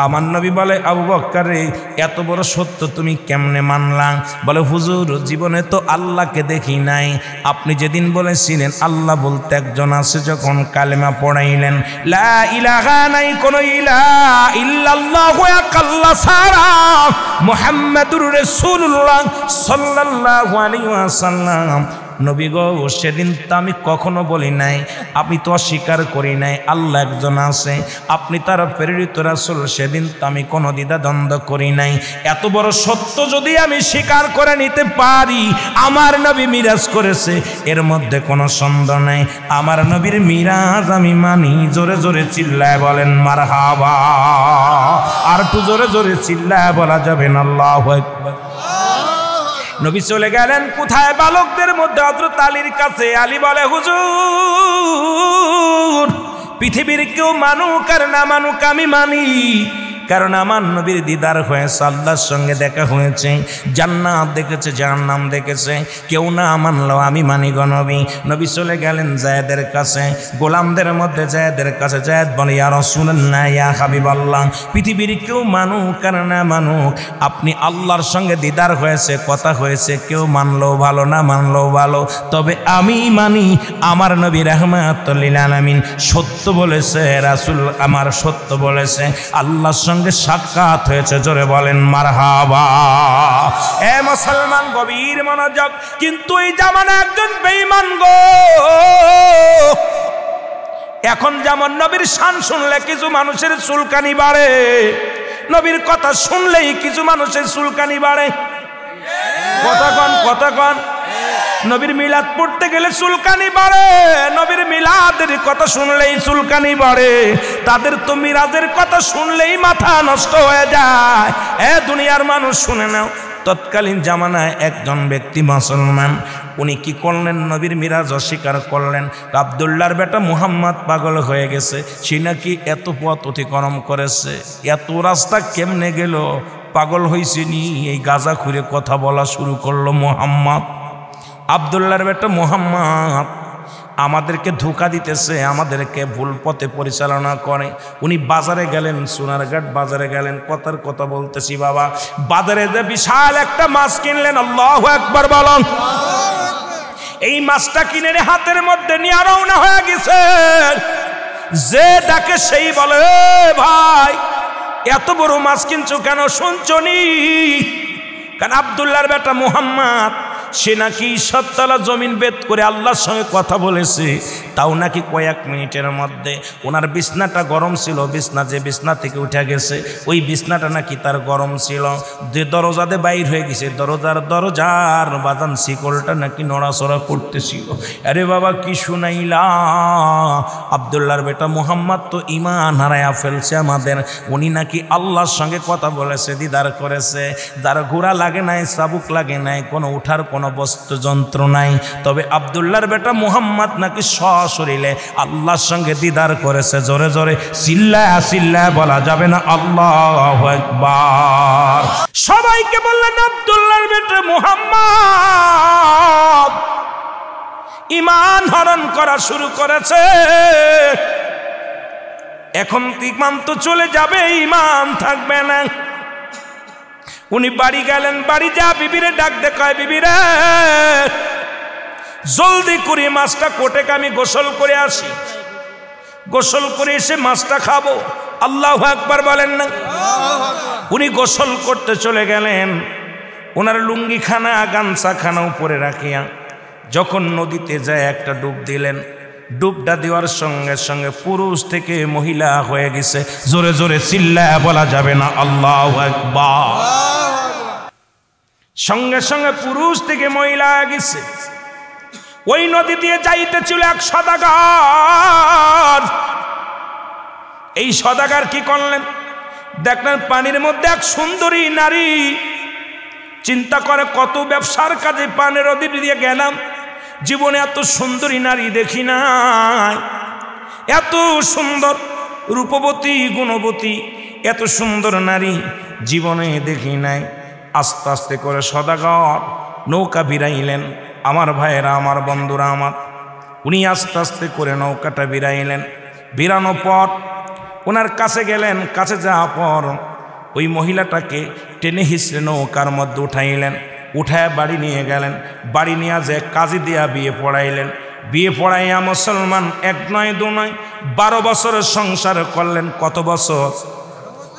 আমার নবী বলে, আবু বকর রে এত বড় সত্য তুমি কেমনে মানলা? বলে, হুজুর জীবনে তো আল্লাহকে দেখি নাই। আপনি যেদিন বলেছিলেন আল্লাহ বলতে একজন আছে, যখন কালেমা পড়াইলেন লা ইলাহা নাই কোন ইলাহা ইল্লাল্লাহু এক আল্লাহ ছাড়া, মুহাম্মাদুর রাসূলুল্লাহ সাল্লাল্লাহু আলাইহি ওয়াসাল্লাম, নবী গো সেদিন তো আমি কখনো বলি নাই, আমি তো অস্বীকার করি নাই আল্লাহ একজন আছে, আপনি তার প্রেরিত রাসূল, সেদিন তো আমি কোনো দ্বিধা দ্বন্দ্ব করি নাই। এত বড় সত্য যদি আমি স্বীকার করে নিতে পারি, আমার নবী মিরাজ করেছে, এর মধ্যে কোনো সন্দেহ নাই। আমার নবীর মিরাজ আমি মানি। জোরে জোরে চিল্লায় বলেন মারহাবা। আর একটু জোরে জোরে চিল্লায় বলা যাবে না আল্লাহু আকবার। নবী চলে গেলেন কোথায়? বালকদের মধ্যে হযরত আলীর কাছে। আলী বলে, হুজুর পৃথিবীর কেউ মানুক আর না মানুক আমি মানি, কারণ আমার নবীর দিদার হয়েছে, আল্লাহর সঙ্গে দেখা হয়েছে, জান্নাত দেখেছে, জাহান্নাম দেখেছে। কেউ না মানলো আমি মানি গো নবী। নবী চলে গেলেন যায়েদের কাছে, গোলামদের মধ্যে যায়েদের কাছে। যায়েদ বলে, ইয়া রাসূলুল্লাহ, ইয়া হাবিবাল্লাহ, পৃথিবীর কেউ মানুক আর না মানুক, আপনি আল্লাহর সঙ্গে দিদার হয়েছে, কথা হয়েছে, কেউ মানলো ভালো, না মানলো ভালো, তবে আমি মানি আমার নবী রাহমাতুল লিল আলামিন সত্য বলেছে, রাসূল আমার সত্য বলেছে, আল্লাহর সঙ্গে সাক্ষাৎ হয়েছে। জোরে বলেন মারহাবা। এ মুসলমান গভীর মনোযোগ। কিন্তু এই জামানা একজন বেঈমান গো। এখন যেমন নবীর শান শুনলে কিছু মানুষের চুলকানি বাড়ে, নবীর কথা শুনলেই কিছু মানুষের চুলকানি বাড়ে। কথা কন। নবীর মিলাদ পড়তে গেলে চুলকানি বাড়ে, নবীর মিলাদের কথা শুনলেই চুলকানি বাড়ে, তাদের তো মিরাজের কথা শুনলেই মাথা নষ্ট হয়ে যায়। দুনিয়ার মানুষ শুনে নাও, তৎকালীন জামানায় একজন ব্যক্তি মুসলমান, উনি কি করলেন? নবীর মিরাজ অস্বীকার করলেন। আব্দুল্লাহর বেটা মুহাম্মদ পাগল হয়ে গেছে, সে নাকি এত পথ অতিক্রম করেছে, এত রাস্তা কেমনে গেল? পাগল হয়েছে নি? এই গাজা খুঁড়ে কথা বলা শুরু করলো মুহাম্মদ। আব্দুল্লাহর বেটা মুহাম্মদ আমাদেরকে ধোঁকা দিতেছে, আমাদেরকে ভুল পথে পরিচালনা করে। উনি বাজারে গেলেন, সোনারঘাট বাজারে গেলেন, কথার কথা বলতেছি বাবা, বাজারে যে বিশাল একটা মাছ কিনলেন, আল্লাহু আকবার বলুন। এই মাছটা কিনে হাতের মধ্যে নিয়ে রওনা হয়ে গেছে। যে ডাকে সেই বলে, ভাই এত বড় মাছ কিনছো কেন? শুনছো নি? কারণ আব্দুল্লাহর বেটা মুহাম্মদ সে নাকি 7 জমিন বেদ করে আল্লাহর সঙ্গে কথা বলেছে, তাও নাকি কয়েক মিনিটের মধ্যে। ওনার বিছনাটা গরম ছিল, যে বিছনা থেকে উঠে গেছে ওই বিছনাটা নাকি তার গরম ছিল। যে দরজাতে বাইর হয়ে গেছে, দরজার বাজান শিকলটা নাকি নড়াচড়া করতেছিল। আরে বাবা কি শুনাইলা! আব্দুল্লাহর বেটা মুহাম্মদ তো ঈমান হারায়া ফেলছে আমাদের। উনি নাকি আল্লাহর সঙ্গে কথা বলেছে, দিদার করেছে, যার ঘোড়া লাগে নাই, চাবুক লাগে নাই, কোনো উঠার কোনো বস্তু যন্ত্র নাই, তবে আব্দুল্লাহর বেটা মুহাম্মদ নাকি সশরীরে আল্লাহর সঙ্গে দিদার করেছে। জোরে জোরে চিল্লায়া বলা যাবে না আল্লাহু আকবার। সবাইকে বললেন আব্দুল্লাহর বেটা মুহাম্মদ ঈমান হরণ করা শুরু করেছে। এখন ঈমান তো চলে যাবে, ঈমান থাকবে না। উনি বাড়ি গেলেন, বাড়ি যা বিবিরে ডাক দেখায়, বিবিরে জলদি করে মাছটা কোটে আমি গোসল করে আসি, গোসল করে এসে মাছটা খাবো। আল্লাহু আকবার বলেন না। উনি গোসল করতে চলে গেলেন, ওনার লুঙ্গিখানা গামছাখানা উপরে রাখিয়া যখন নদীতে যায় একটা ডুব দিলেন। ডুবটা দেওয়ার সঙ্গে সঙ্গে পুরুষ থেকে মহিলা হয়ে গেছে। জোরে জোরে চিল্লায়া বলা যাবে না আল্লাহু আকবার। সঙ্গে সঙ্গে পুরুষ থেকে মহিলা হয়ে গেছে। ওই নদী দিয়ে যাইতেছিল এক সদাগর। এই সদাগর কি করলেন? দেখলেন পানির মধ্যে এক সুন্দরী নারী। চিন্তা করে কত ব্যবসার কাজে পানির নদী দিয়ে গেলাম, জীবনে এত সুন্দরী নারী দেখি নাই, এত সুন্দর রূপবতী গুণবতী এত সুন্দর নারী জীবনে দেখি নাই। আস্তে আস্তে করে সদাগর নৌকা বিরাইলেন। আমার ভাইয়েরা, আমার বন্ধুরা আমার, উনি আস্তে আস্তে করে নৌকাটা বিরাইলেন। বিরানোর পর ওনার কাছে গেলেন। কাছে যাওয়ার পর ওই মহিলাটাকে টেনে হিঁচড়ে নৌকার মধ্যে উঠাইলেন। উঠায় বাড়ি নিয়ে গেলেন। বাড়ি নিয়ে যে কাজী দিয়া বিয়ে পড়াইলেন। বিয়ে পড়াইয়া মুসলমান 1 নয় 2 নয় 12 বছরের সংসার করলেন। কত বছর?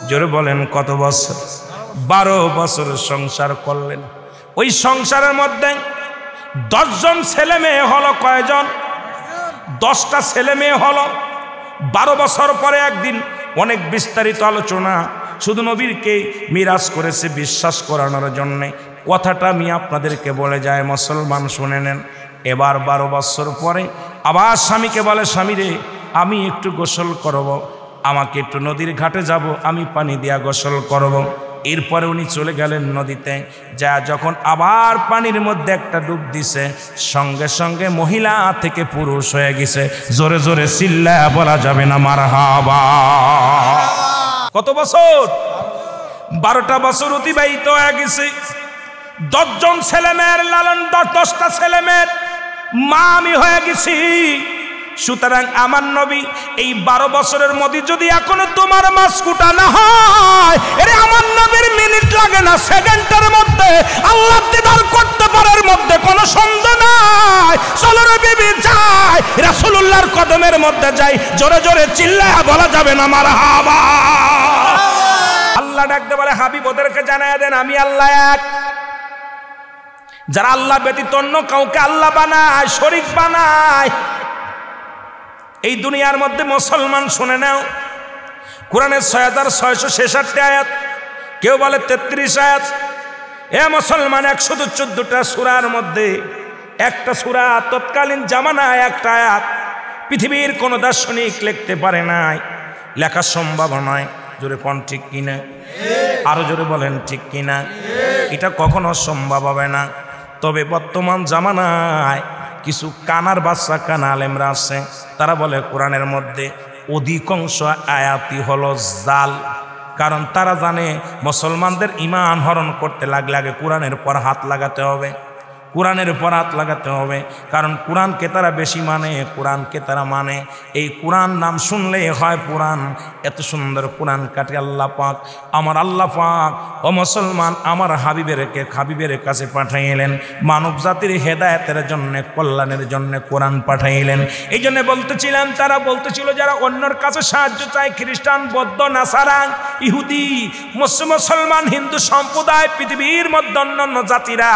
জোরে বলেন কত বছর? 12 বছরের সংসার করলেন। ওই সংসারের মধ্যে 10 জন ছেলে মেয়ে হলো। কয়জন? 10টা ছেলে মেয়ে হলো। 12 বছর পরে একদিন অনেক বিস্তারিত আলোচনা, শুধু নবীরকে মিরাজ করেছে বিশ্বাস করানোর জন্যে। কথাটা আমি আপনাদেরকে বলে যায়, মুসলমান শুনে নেন। এবার 12 বছর পরে আবার স্বামীকে বলে, স্বামী রে আমি একটু গোসল করব, আমাকে একটু নদীর ঘাটে যাব, আমি পানি দিয়া গোসল করব। এরপরে উনি চলে গেলেন নদীতে। যা যখন আবার পানির মধ্যে একটা ডুব দিছে, সঙ্গে সঙ্গে মহিলা থেকে পুরুষ হয়ে গেছে। জোরে জোরে চিল্লায়া বলা যাবে না মারহাবা। কত বছর? 12টা বছর অতিবাহিত হয়ে গেছে। 10 জন ছেলে মেয়ের লালন, 10টা ছেলে মেয়ের মা আমি হয়ে গেছি। সুতরাং আমার নবী এই 12 বছরের মধ্যে যদি এখনো তোমার মাছ কুটা না হয়, এরে আমার নবীর মিনিট লাগে না, সেকেন্ডের মধ্যে আল্লাহ দিদার করতে পারার মধ্যে কোনো সন্দেহ নাই। চলো রে বিবি যাই, রাসূলুল্লাহর কদমের মধ্যে যাই। জোরে জোরে চিল্লায়া বলা যাবে না মারহাবা। আল্লাহ ডাকতে বলে, হাবিব ওদেরকে জানায়া দেন আমি আল্লাহ এক। যারা আল্লাহ ব্যতীত অন্য কাউকে আল্লাহ বানায়, শরীক বানায়, এই দুনিয়ার মধ্যে মুসলমান শুনে নাও, কোরআনের 6666 আয়াত, কেউ বলে 33 আয়াত। এ মুসলমান 114টা সূরার মধ্যে একটা সূরা তৎকালীন জামানায় একটা আয়াত পৃথিবীর কোনো দার্শনিক লিখতে পারে নাই, লেখা সম্ভব নয়। জোরে কোন ঠিক কিনা? আরো জোরে বলেন ঠিক কিনা? এটা কখনো সম্ভব হবে না। তবে বর্তমান জামানায় কিছু কানার বাচ্চা কানা আলেমরা আছে, তারা বলে কোরআনের মধ্যে অধিকাংশ আয়াতই হলো জাল। কারণ তারা জানে মুসলমানদের ঈমান হরণ করতে লাগলে আগে কোরআনের পর হাত লাগাতে হবে, কোরআনের উপর হাত লাগাতে হবে। কারণ কোরআনকে তারা বেশি মানে, কোরআনকে তারা মানে। এই কোরআন নাম শুনলেই হয় পুরাণ। এত সুন্দর কোরআন কাটে আল্লাহ পাক, আমার আল্লাহ পাক ও মুসলমান আমার হাবিবের কাছে পাঠাইলেন মানব জাতির হেদায়েতের জন্য, কল্যাণের জন্য কোরআন পাঠাইলেন। এই জন্য বলতেছিলাম, তারা বলতেছিল যারা অন্যর কাছে সাহায্য চায়, খ্রিস্টান, বৌদ্ধ, নাসারা, ইহুদি, মুসলমান, হিন্দু সম্প্রদায়, পৃথিবীর মধ্যে অন্যান্য জাতিরা,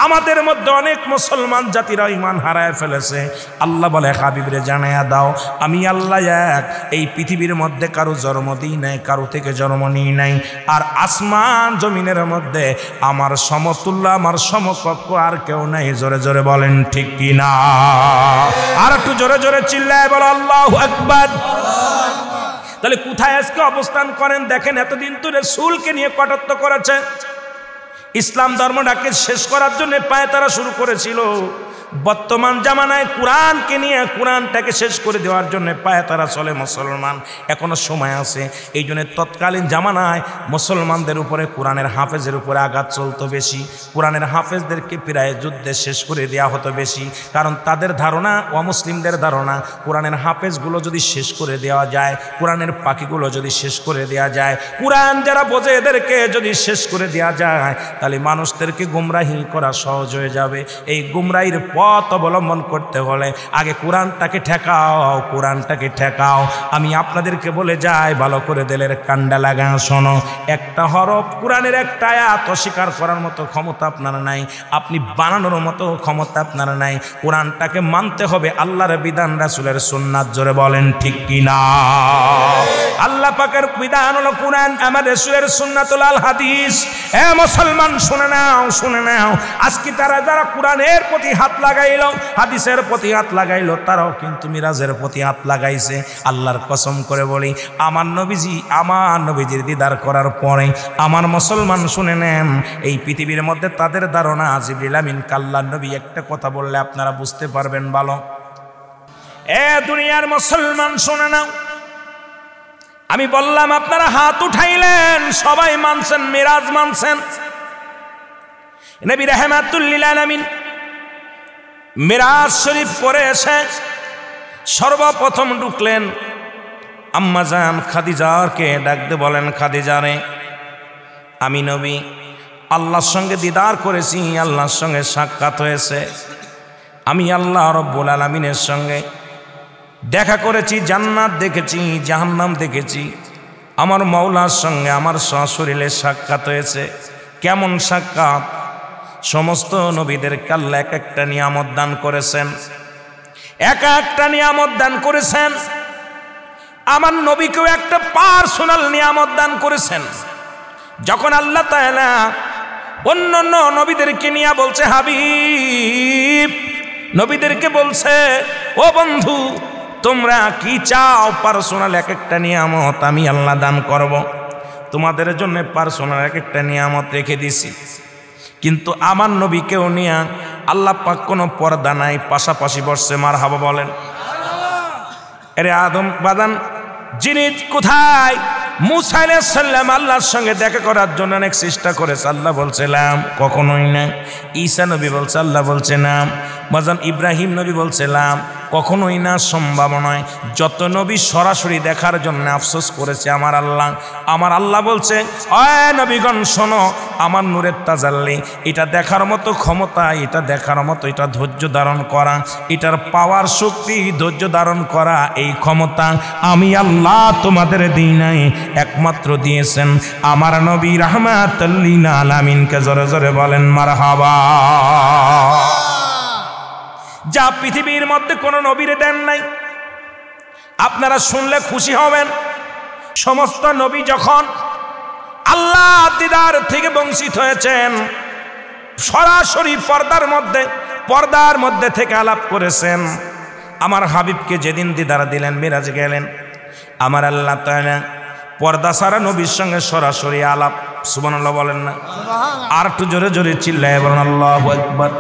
আমাদের মধ্যে অনেক মুসলমান জাতিরা ঈমান হারায় ফেলেছে। আল্লাহ বলে হাবিবরে জানায়া দাও আমি আল্লাহ এক, এই পৃথিবীর মধ্যে কারো জন্ম দিই নাই, কারো থেকে জন্ম নিই নাই। আর আসমান জমিনের মধ্যে আমার সমতুল্য, আমার সমকক্ষ আর কেউ নাই। জোরে জোরে বলেন ঠিক কিনা? আর একটু জোরে জোরে চিল্লায় বলো আল্লাহু আকবার। তাহলে কোথায় আজকে অবস্থান করেন দেখেন। এতদিন তো রাসূলকে নিয়ে কটাক্ষ করেছে, ইসলাম ধর্মটাকে শেষ করার জন্য পায়ে তারা শুরু করেছিল। বর্তমান জামানায় কোরআনকে নিয়ে, কোরআনটাকে শেষ করে দেওয়ার জন্য পায়ে তারা চলে মুসলমান। এখনো সময় আছে। এই জন্য তৎকালীন জামানায় মুসলমানদের উপরে, কোরআনের হাফেজের উপরে আঘাত চলতো বেশি। কোরআনের হাফেজদেরকে প্রায় যুদ্ধে শেষ করে দেওয়া হতো বেশি। কারণ তাদের ধারণা, অমুসলিমদের ধারণা, কোরআনের হাফেজগুলো যদি শেষ করে দেওয়া যায়, কোরআনের পাখিগুলো যদি শেষ করে দেওয়া যায়, কোরআন যারা বোঝে এদেরকে যদি শেষ করে দেওয়া যায়, তাহলে মানুষদেরকে গুমরাহি করা সহজ হয়ে যাবে। এই গুমরাহির পথ অবলম্বন করতে হলে আগে কোরআনটাকে ঠেকাও, কোরআনটাকে ঠেকাও। আমি আপনাদেরকে বলে যাই, ভালো করে দিলের কান্ডা লাগা শোনো। একটা হরফ কোরআনের একটা আয়াত অস্বীকার করার মতো ক্ষমতা আপনার নাই, আপনি বানানোর মতো ক্ষমতা আপনার নাই। কোরআনটাকে মানতে হবে, আল্লাহর বিধান, রাসূলের সুন্নাত। জোরে বলেন ঠিক কিনা? আল্লাহ পাকের বিধান হলো কোরআন, আমাদের রাসূলের সুন্নাতুল আল হাদিস। এ মুসলমান শুনে নাও, শুনে নাও। আজকে তারা যারা কোরআনের প্রতি হাত লাগাইলো, হাদিসের প্রতি হাত লাগাইলো, তারাও কিন্তু মিরাজের প্রতি হাত লাগাইছে। আল্লাহর কসম করে বলি, আমার নবীজির দিদার করার পরে আমার মুসলমান শুনে নেন, এই পৃথিবীর মধ্যে তাদের ধারণা জিবরিল আমিন আল্লাহর নবী একটা কথা বললে আপনারা বুঝতে পারবেন ভালো। এ দুনিয়ার মুসলমান শুনে নাও, আমি বললাম আপনারা হাত উঠাইলেন, সবাই মানছেন, মিরাজ মানছেন। নবী রাহমাতুল লিল আলামিন মিরাজ শরীফ করে এসে সর্বপ্রথম ঢুকলেন, আম্মা জান খাদিজাকে ডাকতে বলেন, খাদিজা রে, আমি নবী আল্লাহর সঙ্গে দিদার করেছি, আল্লাহর সঙ্গে সাক্ষাৎ হয়েছে। আমি আল্লাহ রব্বুল আলামিনের সঙ্গে দেখা করেছি, জান্নাত দেখেছি, জাহান্নাম দেখেছি। আমার মাওলার সঙ্গে আমার সশরীরে সাক্ষাৎ হয়েছে। কেমন সাক্ষাৎ? সমস্ত নবীদেরকে আল্লাহ এক একটা নিয়ামত দান করেছেন, এক একটা নিয়ামত দান করেছেন। আমার নবীকেও একটা পার্সোনাল নিয়ামত দান করেছেন। যখন আল্লাহ তাআলা অন্যান্য নবীদেরকে নিয়ে বলছে, হাবিব, নবীদেরকে বলছে, ও বন্ধু তোমরা কি চাও, পার্সোনাল এক একটা নিয়ামত আমি আল্লাহ দান করব। তোমাদের জন্য পার্সোনাল এক একটা নিয়ামত রেখে দিছি। কিন্তু আমার নবীকেও নিয়ে আল্লাহ পাক কোনো পর্দা নাই, পাশাপাশি বসছে। মারহাবা বলেন। আরে আদম বাদান যিনি কোথায়? মুসা আলাইহিস সালাম আল্লাহর সঙ্গে দেখা করার জন্য অনেক চেষ্টা করেছে, আল্লাহ বলছিলাম কখনোই না। ঈসা নবী বলছে, আল্লাহ বলছে না। বাজান ইব্রাহিম নবী বলছিলাম কখনোই না, সম্ভব নয়। যত নবী সরাসরি দেখার জন্য আফসোস করেছে আমার আল্লাহ। আমার আল্লাহ বলছে, অয় নবীগণ শোনো, আমার নূরের তাজাল্লি, এটা দেখার মতো ক্ষমতা, এটা দেখার মতো, এটা ধৈর্য ধারণ করা, এটার পাওয়ার শক্তি, ধৈর্য ধারণ করা, এই ক্ষমতা আমি আল্লাহ তোমাদের দিই নাই, একমাত্র দিয়েছেন আমার নবী রাহমাতুল লিল আলামিনকে। জোরে জোরে বলেন মারহাবা। যা পৃথিবীর মধ্যে কোনো নবীরে দেন নাই। আপনারা শুনলে খুশি হবেন, সমস্ত নবী যখন আল্লাহ দিদার থেকে বঞ্চিত হয়েছেন, সরাসরি পর্দার মধ্যে পর্দার মধ্যে থেকে আলাপ করেছেন। আমার হাবিবকে যেদিন দিদার দিলেন, মিরাজ গেলেন, আমার আল্লাহ তাআলা পর্দা ছাড়া নবীর সঙ্গে সরাসরি আলাপ। সুবহানাল্লাহ বলেন না? আর একটু জোরে জোরে চিল্লায় বলেন আল্লাহু আকবার।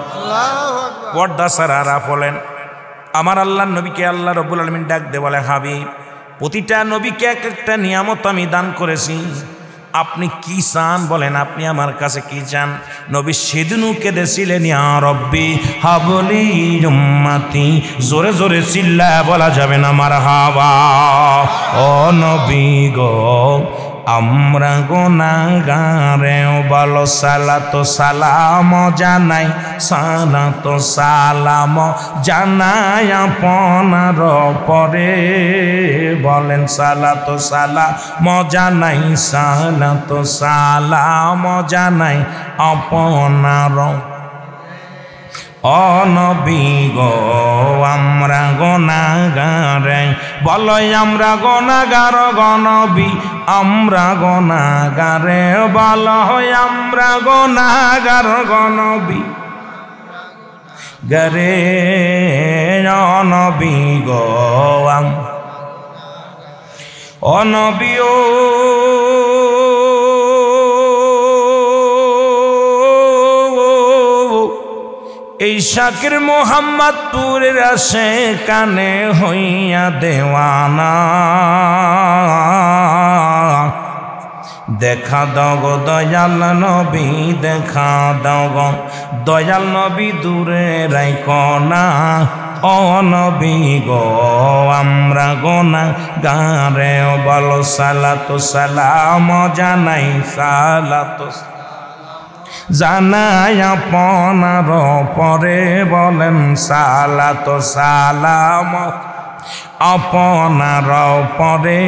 পর্দা ছাড়া আলাপ হলেন। আমার আল্লাহর নবীকে আল্লাহ রাব্বুল আলামিন ডাক দিয়ে বলে, হাবিব, প্রতিটা নবীকে এক একটা নিয়ামত আমি দান করেছি, আপনি কি চান বলেন, আপনি আমার কাছে কি চান? নবী সেদিনও কেঁদেছিলেন, ইয়া রব্বি হাবলি উম্মতি। জোরে জোরে চিল্লায় বলা যাবে না মারহাবা। ও নবী গো, আমরা গুনাহগারে বলো সালাতো সালাম জানাই, সালাতো সালাম জানাই আপনার পরে। বলেন সালাতো সালাম জানাই, সালাতো সালাম জানাই আপনার। ও নবী গো, আমরা গুনাহগারে বলো, আমরা গুনাহগার গো নবী, আমরা গুনাহগারে বলো, আমরা গুনাহগার গো নবী গারে। ও নবী গো, ও নবী ও এই শাকির মোহাম্মদপুরের আসে কানে হইয়া দেওয়ানা। দেখা দাও গো দয়াল নবী, দেখা দাও গো দয়াল নবী, দূরে রাইখো না। ও নবী গো, আমরা গুনাহগারে বলো সালাতু সালাম জানাই, সালাতু জানাই আপনার পরে। বলেন সালাতু সালাম আপনার পরে।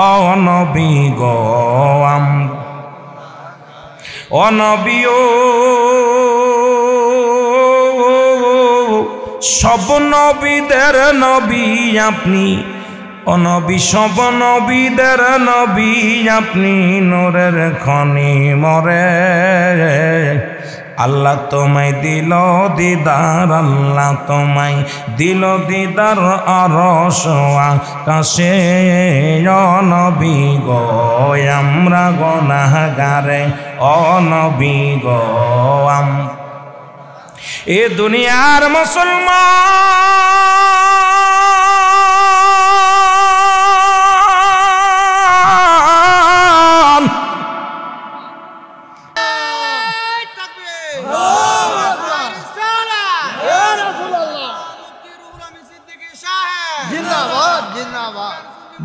ও নবী গো, ও নবী ও সব নবীদের নবী আপনি, ও নবী সব নবীদের নবী আপনি, নূরের খনি মরে। আল্লাহ তোমায় দিল দিদার, আল্লাহ তোমায় দিল দিদার আরশ আকাশে। ও নবী গো, আমরা গুনাহগারে, ও নবী গো, এ দুনিয়ার মুসলমান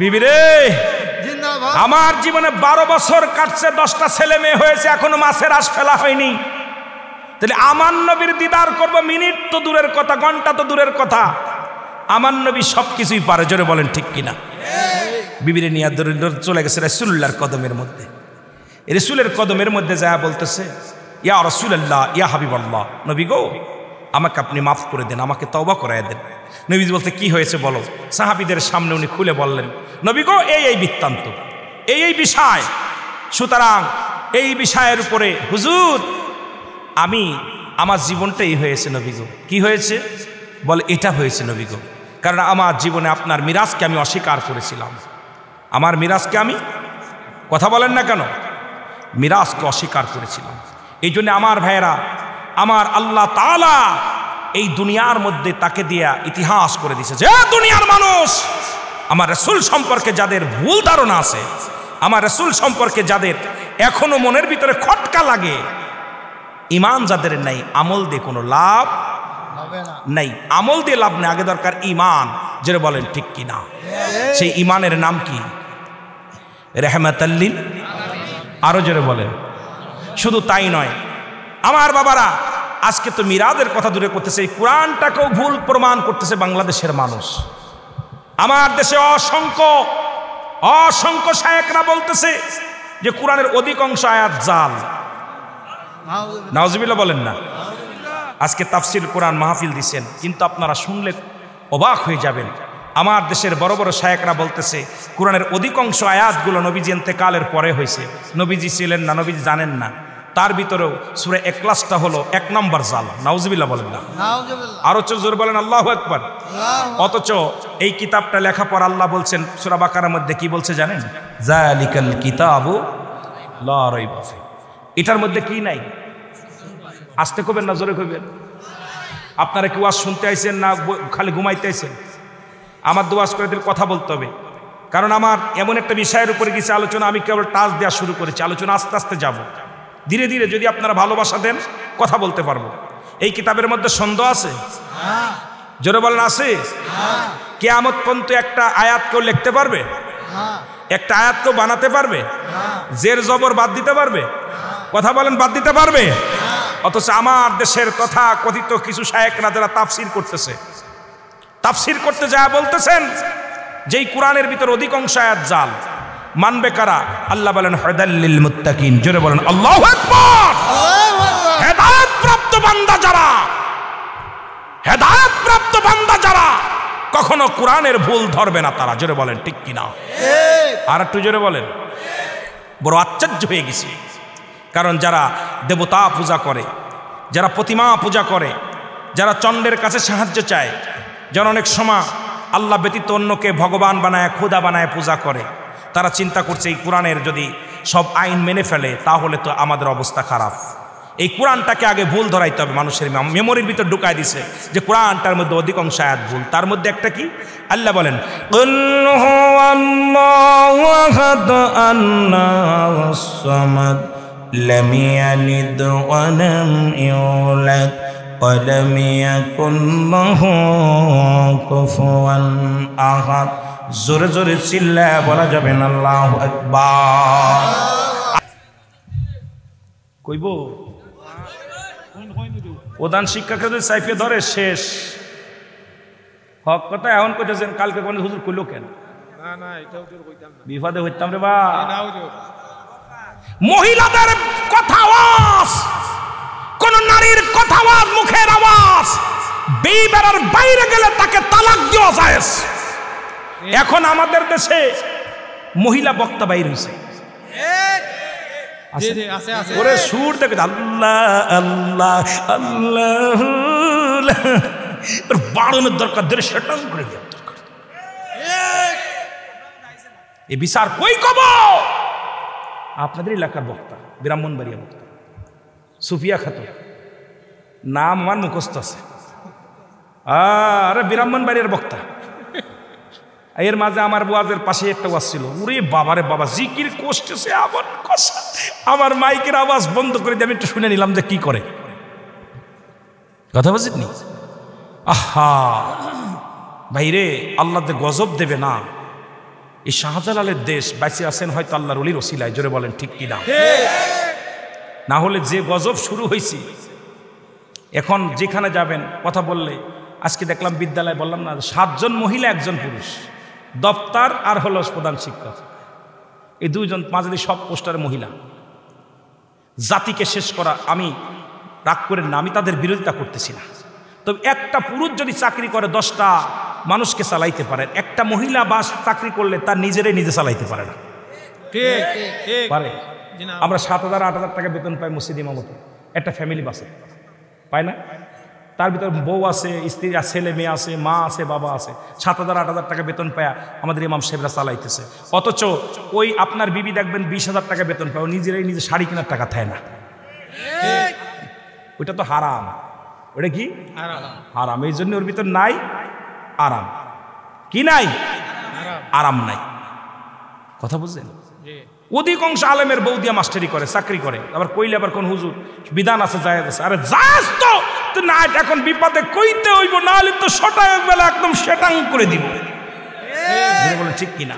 বিবিরে, আমার জীবনে 12 বছর কাটছে, 10টা ছেলে মেয়ে হয়েছে, এখনো মাছের আশ ফেলা হয়নি। তাহলে আমার নবীর দিদার করবো, মিনিট তো দূরের কথা, ঘন্টা তো দূরের কথা, আমার নবী সবকিছুই পারে। জোরে বলেন ঠিক কিনা? বিবিরে নিয়ে চলে গেছে রাসূলুল্লাহর কদমের মধ্যে। রাসূলের কদমের মধ্যে যা বলতেছে, ইয়া রাসূলুল্লাহ, ইয়া হাবিবাল্লাহ, নবী গো আমাকে আপনি মাফ করে দেন, আমাকে তওবা করায় দেন। নবী বলতে কি হয়েছে বলো? সাহাবীদের সামনে উনি খুলে বললেন, নবী গো এই বৃত্তান্ত, এই বিষয়, সুতরাং এই বিষয়ের উপরে হুজুর আমি আমার জীবনটাই হয়েছে নবী গো। কি হয়েছে বলে? এটা হয়েছে নবী গো, কারণ আমার জীবনে আপনার মিরাজকে আমি অস্বীকার করেছিলাম। আমার মিরাজকে আমি, কথা বলেন না কেন, মিরাজকে অস্বীকার করেছিলাম। এই জন্য আমার ভাইয়েরা, আমার আল্লাহ তাআলা এই দুনিয়ার মধ্যে তাকে দিয়া ইতিহাস করে দিয়েছে যে দুনিয়ার মানুষ, আমার রাসূল সম্পর্কে যাদের ভুল ধারণা আছে, আমার রাসূল সম্পর্কে যাদের এখনো মনের ভিতরে খটকা লাগে, ইমান যাদের নাই, আমল দিয়ে কোনো লাভ নাই, আমল দিয়ে লাভ নেই, আগে দরকার ইমান। যেটা বলেন ঠিক কিনা? সেই ইমানের নাম কি? রাহমাতাল লিল, আরো জোরে বলেন। শুধু তাই নয় আমার বাবারা, আজকে তো মিরাজের কথা দূরে করতেছে, এই কোরআনটাকেও ভুল প্রমাণ করতেছে বাংলাদেশের মানুষ। আমার দেশে অসংখ্য শায়েখরা বলতেছে যে কোরআনের অধিকাংশ আয়াত জাল। নাউজুবিল্লাহ বলেন না? আজকে তাফসির কোরআন মাহফিল দিচ্ছেন, কিন্তু আপনারা শুনলে অবাক হয়ে যাবেন। আমার দেশের বড় বড় শায়েখরা বলতেছে কোরআনের অধিকাংশ আয়াতগুলো নবীজি ইন্তেকালের পরে হয়েছে। নবীজি ছিলেন না, নবীজি জানেন না। তার ভিতরেও সূরা ইখলাসটা হলো 1 নম্বর জাল। নাউজুবিল্লাহ বলেন না, আরো জোরে বলেন আল্লাহু আকবার। অথচ এই কিতাবটা লেখা পর আল্লাহ বলছেন সূরা বাকারার মধ্যে কি বলছে জানেন? যালিকাল কিতাবু লা রাইবা ফি। এটার মধ্যে কি নাই? আস্তে কইবেন না জোরে কইবেন? আপনারা কি ওয়াজ শুনতে আইছেন না খালি ঘুমাইতে আইছেন? আমার দোয়াজ করে দিলে কথা বলতে হবে, কারণ আমার এমন একটা বিষয়ের উপরে কিছু আলোচনা, আমি কেবল টাচ দেওয়া শুরু করেছি, আলোচনা আস্তে আস্তে যাব, ধীরে ধীরে যদি আপনারা ভালোবাসা দেন কথা বলতে পারবো। এই কিতাবের মধ্যে সন্দেহ আছে? জোরে বলেন আছে? কিয়ামত পর্যন্ত একটা আয়াত কেউ লিখতে পারবে? একটা আয়াত কেউ বানাতে পারবে? জের জবর বাদ দিতে পারবে? কথা বলেন, বাদ দিতে পারবে? অথচ আমার দেশের তথা কথিত কিছু শায়েখরা যারা তাফসির করতেছে, তাফসির করতে যায় বলতেছেন যেই কোরআনের ভিতর অধিকাংশ আয়াত জাল, মানবে কারা? আল্লাহ বলেন হুদাল লিল মুত্তাকিন। জোরে বলেন আল্লাহু আকবার। হেদায়েত প্রাপ্ত বান্দা যারা, হেদায়েত প্রাপ্ত বান্দা যারা কখনো কোরআনের ভুল ধরবে না তারা। জোরে বলেন ঠিক কিনা? আর একটু জোরে বলেন। বড় আশ্চর্য হয়ে গেছি, কারণ যারা দেবতা পূজা করে, যারা প্রতিমা পূজা করে, যারা চন্ডের কাছে সাহায্য চায়, যারা অনেক সময় আল্লাহ ব্যতীত অন্যকে ভগবান বানায়, খোদা বানায় পূজা করে, তারা চিন্তা করছে এই কোরআনের যদি সব আইন মেনে ফেলে তাহলে তো আমাদের অবস্থা খারাপ। এই কোরআনটাকে আগে ভুল ধরাইতে হবে, মানুষের মেমোরির ভিতর ঢুকায় দিছে যে কোরআনটার মধ্যে অধিকাংশ আয়াত ভুল। তার মধ্যে একটা কি? আল্লাহ বলেন কুল হুয়াল্লাহু আহাদ আল্লাহুস সামাদ লাম ইয়ালিদ ওয়া লাম ইউলাদ ওয়া লাম ইয়াকুল লাহু কুফুয়ান আহাদ। জোরে জোরে চিল্লায় বলা যাবে না আল্লাহু আকবার। কইব প্রধান শিক্ষাকে যদি সাইফে ধরে শেষ। হক কথা এখন কইতেছেন, কালকে কোন হুজুর কইল কেন? না না, এটা হুজুর কইতাম না, বিপদে হইতাম রে বা। না হুজুর, মহিলাদের কথা আওয়াজ, কোন নারীর কথা আওয়াজ, মুখের আওয়াজ বেইবেরার বাইরে গেলে তাকে তালাক দেওয়া যায়। এখন আমাদের দেশে মহিলা বক্তা বাইর হইছে, ওরে সুর দেখে আল্লাহ আল্লাহ আল্লাহ, বাড়ানোর দরকার, ধরে সেটাও করে দেওয়ার দরকার। এই বিচার কই কব? আপনাদের এলাকার বক্তা, ব্রাহ্মণবাড়িয়া বক্তা সুফিয়া খাতুন, নাম আমার মুখস্থ আছে। আরে ব্রাহ্মণবাড়িয়ার বক্তা। এর মাঝে আমার ওয়াজের পাশে একটা ওয়াজ ছিল, ওরে বাবারে বাবা, জিকির করতেছে আমার কথা, আমার মাইকের আওয়াজ বন্ধ করে দিয়ে আমি একটু শুনে নিলাম যে কি করে, কথা বুঝিনি। আহা ভাইরে, আল্লাহ যে গজব দেবে না, এই শাহজালালের দেশ বেঁচে আছেন হয়তো আল্লাহর ওলির ওসিলায়। জোরে বলেন ঠিক কিনা? না হলে যে গজব শুরু হয়েছে, এখন যেখানে যাবেন কথা বললে, আজকে দেখলাম বিদ্যালয়, বললাম না 7 জন মহিলা 1 জন পুরুষ, দপ্তর আর হলো প্রধান শিক্ষক, এই 2 জন মাঝে সব পোস্টারে মহিলা। জাতিকে শেষ করা, আমি রাগ করেন না, আমি তাদের বিরোধিতা করতেছি না, তবে একটা পুরুষ যদি চাকরি করে 10টা মানুষকে চালাইতে পারে, একটা মহিলা বাস চাকরি করলে তার নিজেরাই নিজে চালাইতে পারে না, পারে? আমরা 7,000 8,000 টাকা বেতন পাই মসজিদ ইমামতে, একটা ফ্যামিলি বাসে পায় না? তার ভিতর বউ আছে, স্ত্রী আছে, ছেলে মেয়ে আছে, মা আছে, বাবা আছে, 7,000 8,000 টাকা বেতন পায় আমাদের ইমাম সাহেবরা চালাইতেছে। অথচ ওই আপনার বিবি দেখবেন 20,000 টাকা বেতন পায়, নিজেরাই নিজে শাড়ি কেনার টাকা থায় না। ওইটা তো হারাম। ওটা কি হারাম? এই জন্য ওর ভিতর নাই আরাম। কি নাই? আরাম নাই। কথা বুঝলেন? অধিকাংশ আলেমের বউ দিয়া মাস্টারি করে, চাকরি করে, আবার কইলে আবার কোন হুজুর বিধান আছে, জায়েজ আছে। আরে জায়েজ তো না, এখন বিপদে কইতে হইব, না হলে তো শটাং বেলা একদম শেটাং করে দিব। বলে ঠিক কিনা?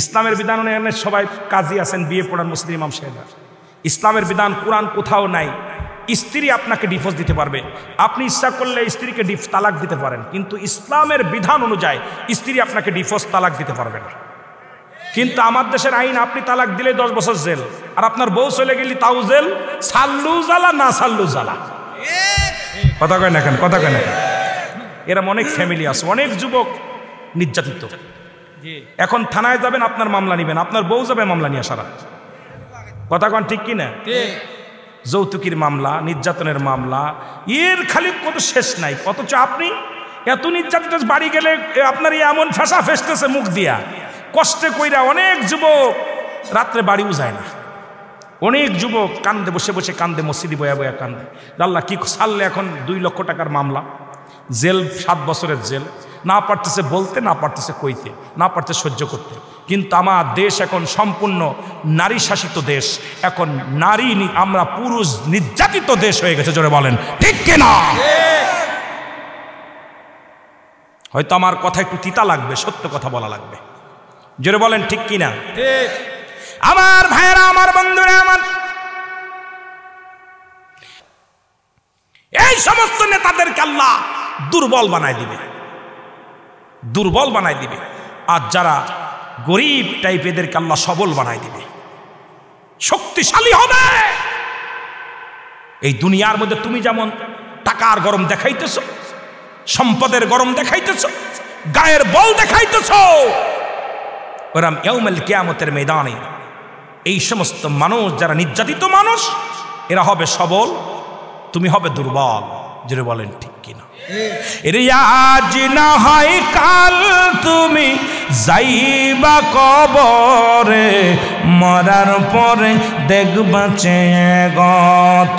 ইসলামের বিধান অনুযায়ী সবাই কাজী আছেন, বিয়ে পড়ার মুসলিম ইমাম সাহেবরা। ইসলামের বিধান কোরআন কোথাও নাই। স্ত্রী আপনাকে ডিভোর্স দিতে পারবে, আপনি ইচ্ছা করলে স্ত্রীকে তালাক দিতে পারেন, কিন্তু ইসলামের বিধান অনুযায়ী স্ত্রী আপনাকে ডিভোর্স তালাক দিতে পারবে না। কিন্তু আমার দেশের আইন, আপনি তালাক দিলে 10 বছর জেল, আর আপনার বউ চলে গেলে তাও জেল। সাল্লু জ্বালা না সাল্লু জ্বালা। কথা কয় না কেন? কথা কয় না কেন? এরম অনেক ফ্যামিলি আছে, অনেক যুবক নির্যাতিত। এখন থানায় যাবেন, আপনার মামলা নিবেন, আপনার বউ যাবে মামলা নিয়ে সারা। কথা কোন ঠিক কিনা? যৌতুকের মামলা, নির্যাতনের মামলা, এর খালি কোনো শেষ নাই। অথচ আপনি এত নির্যাতন, বাড়ি গেলে আপনার এমন ফেসা ফেসতেছে মুখ দিয়া, কষ্টে কইরা অনেক যুবক রাত্রে বাড়িও যায় না। অনেক যুবক কান্দে, বসে বসে কান্দে, মসজিদে বয়া বয়া কান্দে। আল্লাহ কি সারলে এখন 2 লক্ষ টাকার মামলা, জেল 7 বছরের জেল, না পারতেছে বলতে, না পারতেছে কইতে, না পারতেছে সহ্য করতে। কিন্তু আমার দেশ এখন সম্পূর্ণ নারী শাসিত দেশ, এখন নারী, আমরা পুরুষ নির্যাতিত দেশ হয়ে গেছে। জোরে বলেন ঠিক কিনা? হয়তো আমার কথা একটু তিতা লাগবে, সত্য কথা বলা লাগবে। জোরে বলেন ঠিক কিনা? আমার ভাইয়েরা, আমার বন্ধুরা, আমার এই সমস্ত নেতাদেরকে আল্লাহ দুর্বল বানায় দিবে, দুর্বল বানায় দিবে। আর যারা গরিব টাইপ এদেরকে আল্লাহ সবল বানায় দিবে, শক্তিশালী হবে। এই দুনিয়ার মধ্যে তুমি যেমন টাকার গরম দেখাইতেছ, সম্পদের গরম দেখাইতেছ, গায়ের বল দেখাইতেছ, ওরাম ইয়াউমুল কিয়ামতের ময়দানে এই সমস্ত মানুষ, যারা নির্যাতিত মানুষ, এরা হবে সবল, তুমি হবে দুর্বল। জোরে বলেন ঠিক কিনা? এরে আজ না হয় কাল তুমি যাইবা কবরে, মরার পরে দেখবা চেয়ে গো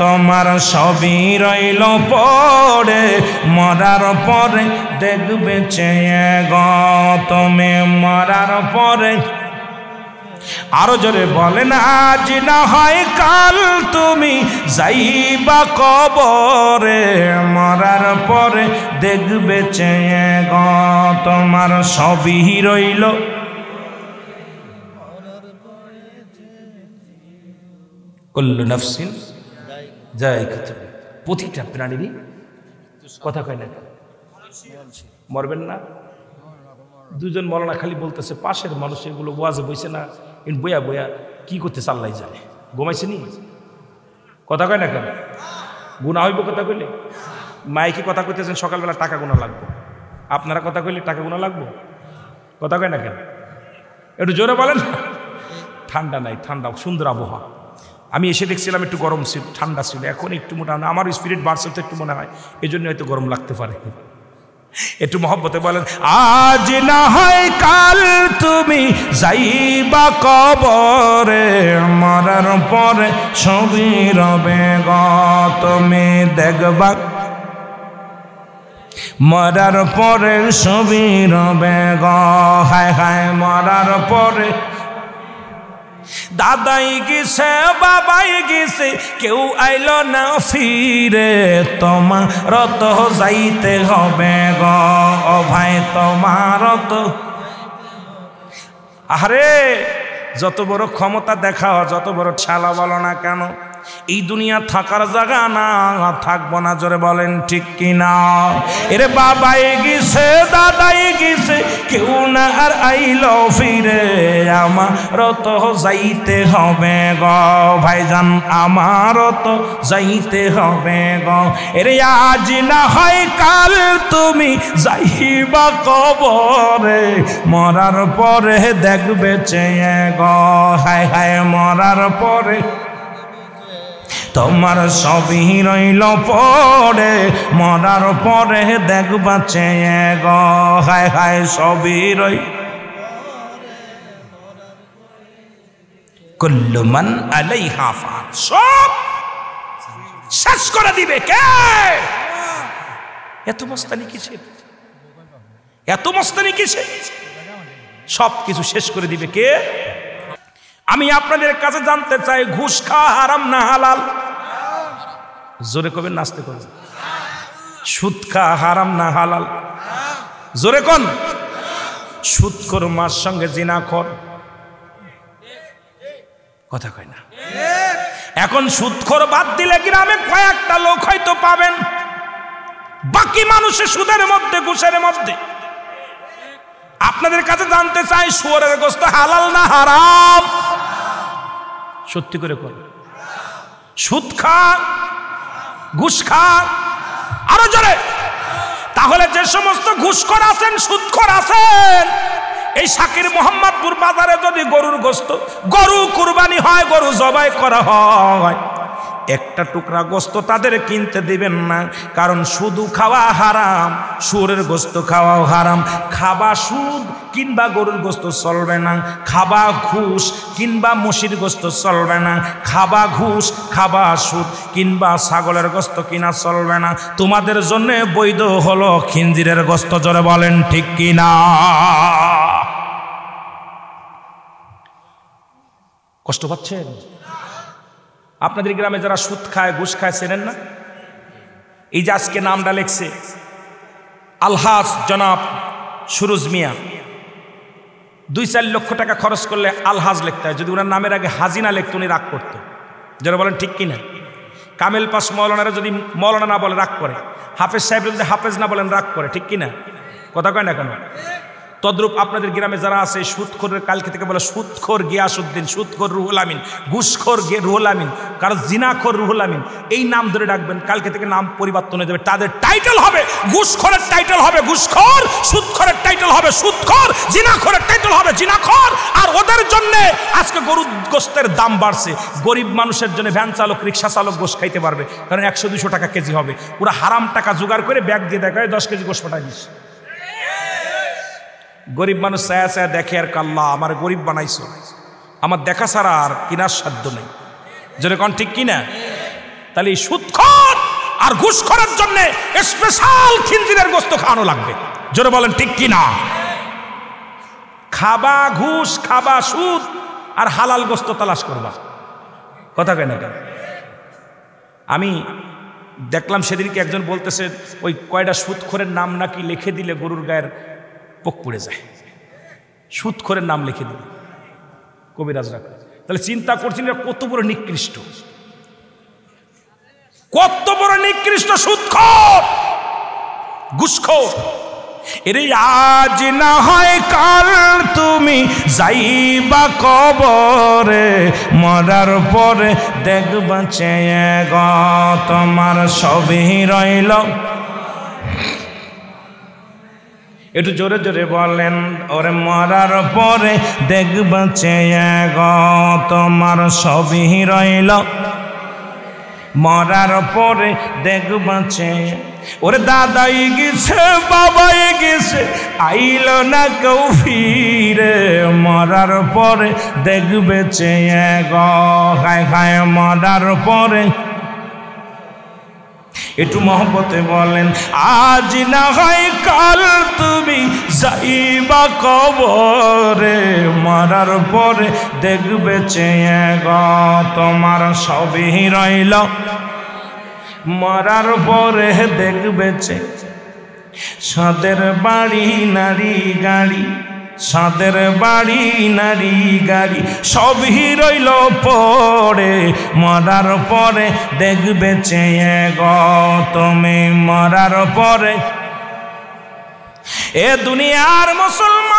তোমার সবই রইল পড়ে, মরার পরে দেখবে চেয়ে গো তুমি মরার পরে। আরো জোরে বলেন, আজ না হয় কাল তুমি যাইবা কবরে, মরার পরে দেখবে চেয়ে গো তোমার সবই রইল। কুল্লু নাফসিন যায়িকাতুল মউত, প্রতিটা প্রাণীরই, কথা কয় না, মরবেন না। দুজন মৌলানা খালি বলতেছে, পাশের মানুষ এগুলো ওয়াজে বইছে না, বইয়া বইয়া কি করতে চাল্লাই জানে, ঘুমাইছে নি, কথা কয় না কেন? গুণা হইব কথা কইলে? মাইকে কথা কইতেছেন, সকালবেলা টাকা গুণা লাগবো, আপনারা কথা কইলে টাকা গুণা লাগবো, কথা কয় না কেন? একটু জোরে বলেন। ঠান্ডা নাই, ঠান্ডা, সুন্দর আবহাওয়া। আমি এসে দেখছিলাম একটু গরম ছিল, ঠান্ডা ছিল, এখন একটু মোটা, আমার স্পিরিট বাড়ছে তো একটু মনে হয়, এই জন্য হয়তো গরম লাগতে পারে। একটু মহব্বতে বলেন, আজ না হয় কাল তুমি যাইবা কবরে, মরার পরে সবই রবে গো তুমি দেখবা, মরার পরে সবই রবে গো। হায় হায়, মরার পরে দাদাই গেছে, বাবাই গেছে, কেউ আইল না ফিরে, তোমার তো যাইতে হবে গো ও ভাই, তোমার তো। আরে যত বড় ক্ষমতা দেখাও, যত বড় ছালা বলো না কেন, এই দুনিয়া থাকার জায়গা না, থাকবো না। জোরে বলেন ঠিক কিনা? এরে বাবাই গেছে, দাদাই গেছে, কেউ না আর আইল ফিরে, আমারও তো যাইতে হবে গো ভাইজান, আমারও তো যাইতে হবে গো। এরে আজ না হয় কাল তুমি যাইবা কবরে, মরার পরে দেখবে চেয়ে গো। হায় হায়, মরার পরে তোমার সবই রইল পড়ে, মরার পরে দেখবা চেয়ে গো। হায় হায়, সবই রই। কুল্লু মান আলাইহা ফান, সব শেষ করে দিবে কে? এত মস্তানি কিসে, এত মস্তানি কিসে? সব কিছু শেষ করে দিবে কে? আমি আপনাদের কাছে জানতে চাই, ঘুষ খাওয়া হারাম না হালাল? জোরে কবেন, নাচতে কবেন। সুদ খাওয়া হারাম না হালাল? জোরে কোন? সুদখোর মার সঙ্গে জিনাখোর, কথা কয় না। এখন সুদখোর বাদ দিলে গ্রামে কয়েকটা লোক হয়তো পাবেন, বাকি মানুষের সুদের মধ্যে, ঘুষের মধ্যে। আপনাদের কাছে জানতে চাই, শুয়োরের গোশত হালাল না হারাম? সত্যি করে কর। সুদ খা, ঘুষ খা, আরো জোরে। তাহলে যে সমস্ত ঘুষখোর আছেন, সুদখোর আছেন, এই শাকির মোহাম্মদপুর বাজারে যদি গরুর গোশত, গরু কুরবানি হয়, গরু জবাই করা হয়, একটা টুকরা গোশত তাদের কিনতে দিবেন না, কারণ শুধু খাওয়া হারাম, শুয়োরের গোশত খাওয়াও হারাম। খাবা সুদ কিংবা গরুর গোশত চলবে না, খাবা ঘুষ কিংবা মসির গোশত চলবে না, খাবা ঘুষ খাবা সুদ কিংবা ছাগলের গোশত কিনা চলবে না। তোমাদের জন্য বৈধ হলো খিনজিরের গোশত। জোরে বলেন ঠিক কিনা? কষ্ট পাচ্ছেন? আপনাদের গ্রামে যারা সুদ খায় ঘুষ খায় চেনেন না? এই যে আজকে নামটা লেখছে আলহাজ জনাব সুরুজ মিয়া, 2-4 লক্ষ টাকা খরচ করলে আলহাজ লিখতে হয়। যদি ওনার নামের আগে হাজিনা লিখতো উনি রাগ করতো। যারা বলেন ঠিক কিনা? কামেল পাস মৌলানারা যদি মৌলানা না বলে রাগ করে, হাফেজ সাহেব যদি হাফেজ না বলেন রাগ করে, ঠিক কিনা? কথা কয় না কেন? তদ্রূপ আপনাদের গ্রামে যারা আছে সুদখোরের, কালকে থেকে বলে সুদখোর গিয়াসউদ্দিন, সুদখোর রুহুল আমিন, ঘুষখোর রুহুল আমিন, কারণ জিনাখোর রুহুল আমিন, এই নাম ধরে ডাকবেন। কালকে থেকে নাম পরিবর্তন হয়ে যাবে, তাদের টাইটেল হবে ঘুষখোরের টাইটেল হবে ঘুষখোর, সুদখোরের টাইটেল হবে সুদখোর, জিনাখোরের টাইটেল হবে জিনাখোর। আর ওদের জন্য আজকে গরুর গোশতের দাম বাড়ছে। গরিব মানুষের জন্য ভ্যান চালক, রিক্সা চালক গোশ খাইতে পারবে, কারণ 100-200 টাকা কেজি হবে। ওরা হারাম টাকা জোগাড় করে ব্যাগ দিয়ে দেখায় 10 কেজি গোশ পাঠায় দিস। গরিব মানুষ চায়া চায়া দেখে আর কাল্লা আমার গরিব বানাইছো, আমার দেখা ছাড়া আর কিনার সাধ্য নেই। যেরকম ঠিক কিনা? তাহলে এই সুদখোর আর ঘুষখোরের জন্য স্পেশাল খিনজিরের গোশত খাওয়ানো লাগবে। জোরে বলেন ঠিক কিনা? খাবা ঘুষ, খাবা সুদ, আর হালাল গোশত তালাশ করবা। কথা কেন? আমি দেখলাম সেদিনকে একজন বলতেছে ওই কয়টা সুদখোরের নাম নাকি লিখে দিলে গরুর গায়ের পোক পড়ে যায়। সুদখোরের নাম লিখে দিল কবিরাজরা। তাহলে চিন্তা করছেন কত বড় নিকৃষ্ট, কত বড় নিকৃষ্ট সুদখোর ঘুষখোর। এরে আজ না হয় কাল তুমি যাইবা কবরে, মরার পরে দেখবা চেয়ে গো তোমার সবই রইল। একটু জোরে জোরে বলেন, ওরে মরার পরে দেখবা চেয়ে গো তোমার সবই রইল, মরার পরে দেখবা চেয়ে। ওরে দাদাই গেছে বাবাই গেছে আইল না কেউ ফিরে, মরার পরে দেখবে চেয়ে গো খায় খায় মরার পরে। একটু মহব্বতে বলেন, আজ না হয় কাল তুমি যাইবা কবরে, মরার পরে দেখবে চেয়ে গো তোমার সবই রইল, মরার পরে দেখবে চেয়ে। সাদের বাড়ি নারী গাড়ি, সাদের বাড়ি নারী গাড়ি সবই রইল পড়ে, মরার পরে দেখবে চেয়ে গো তুমি, মরার পরে। এ দুনিয়ার মুসলমান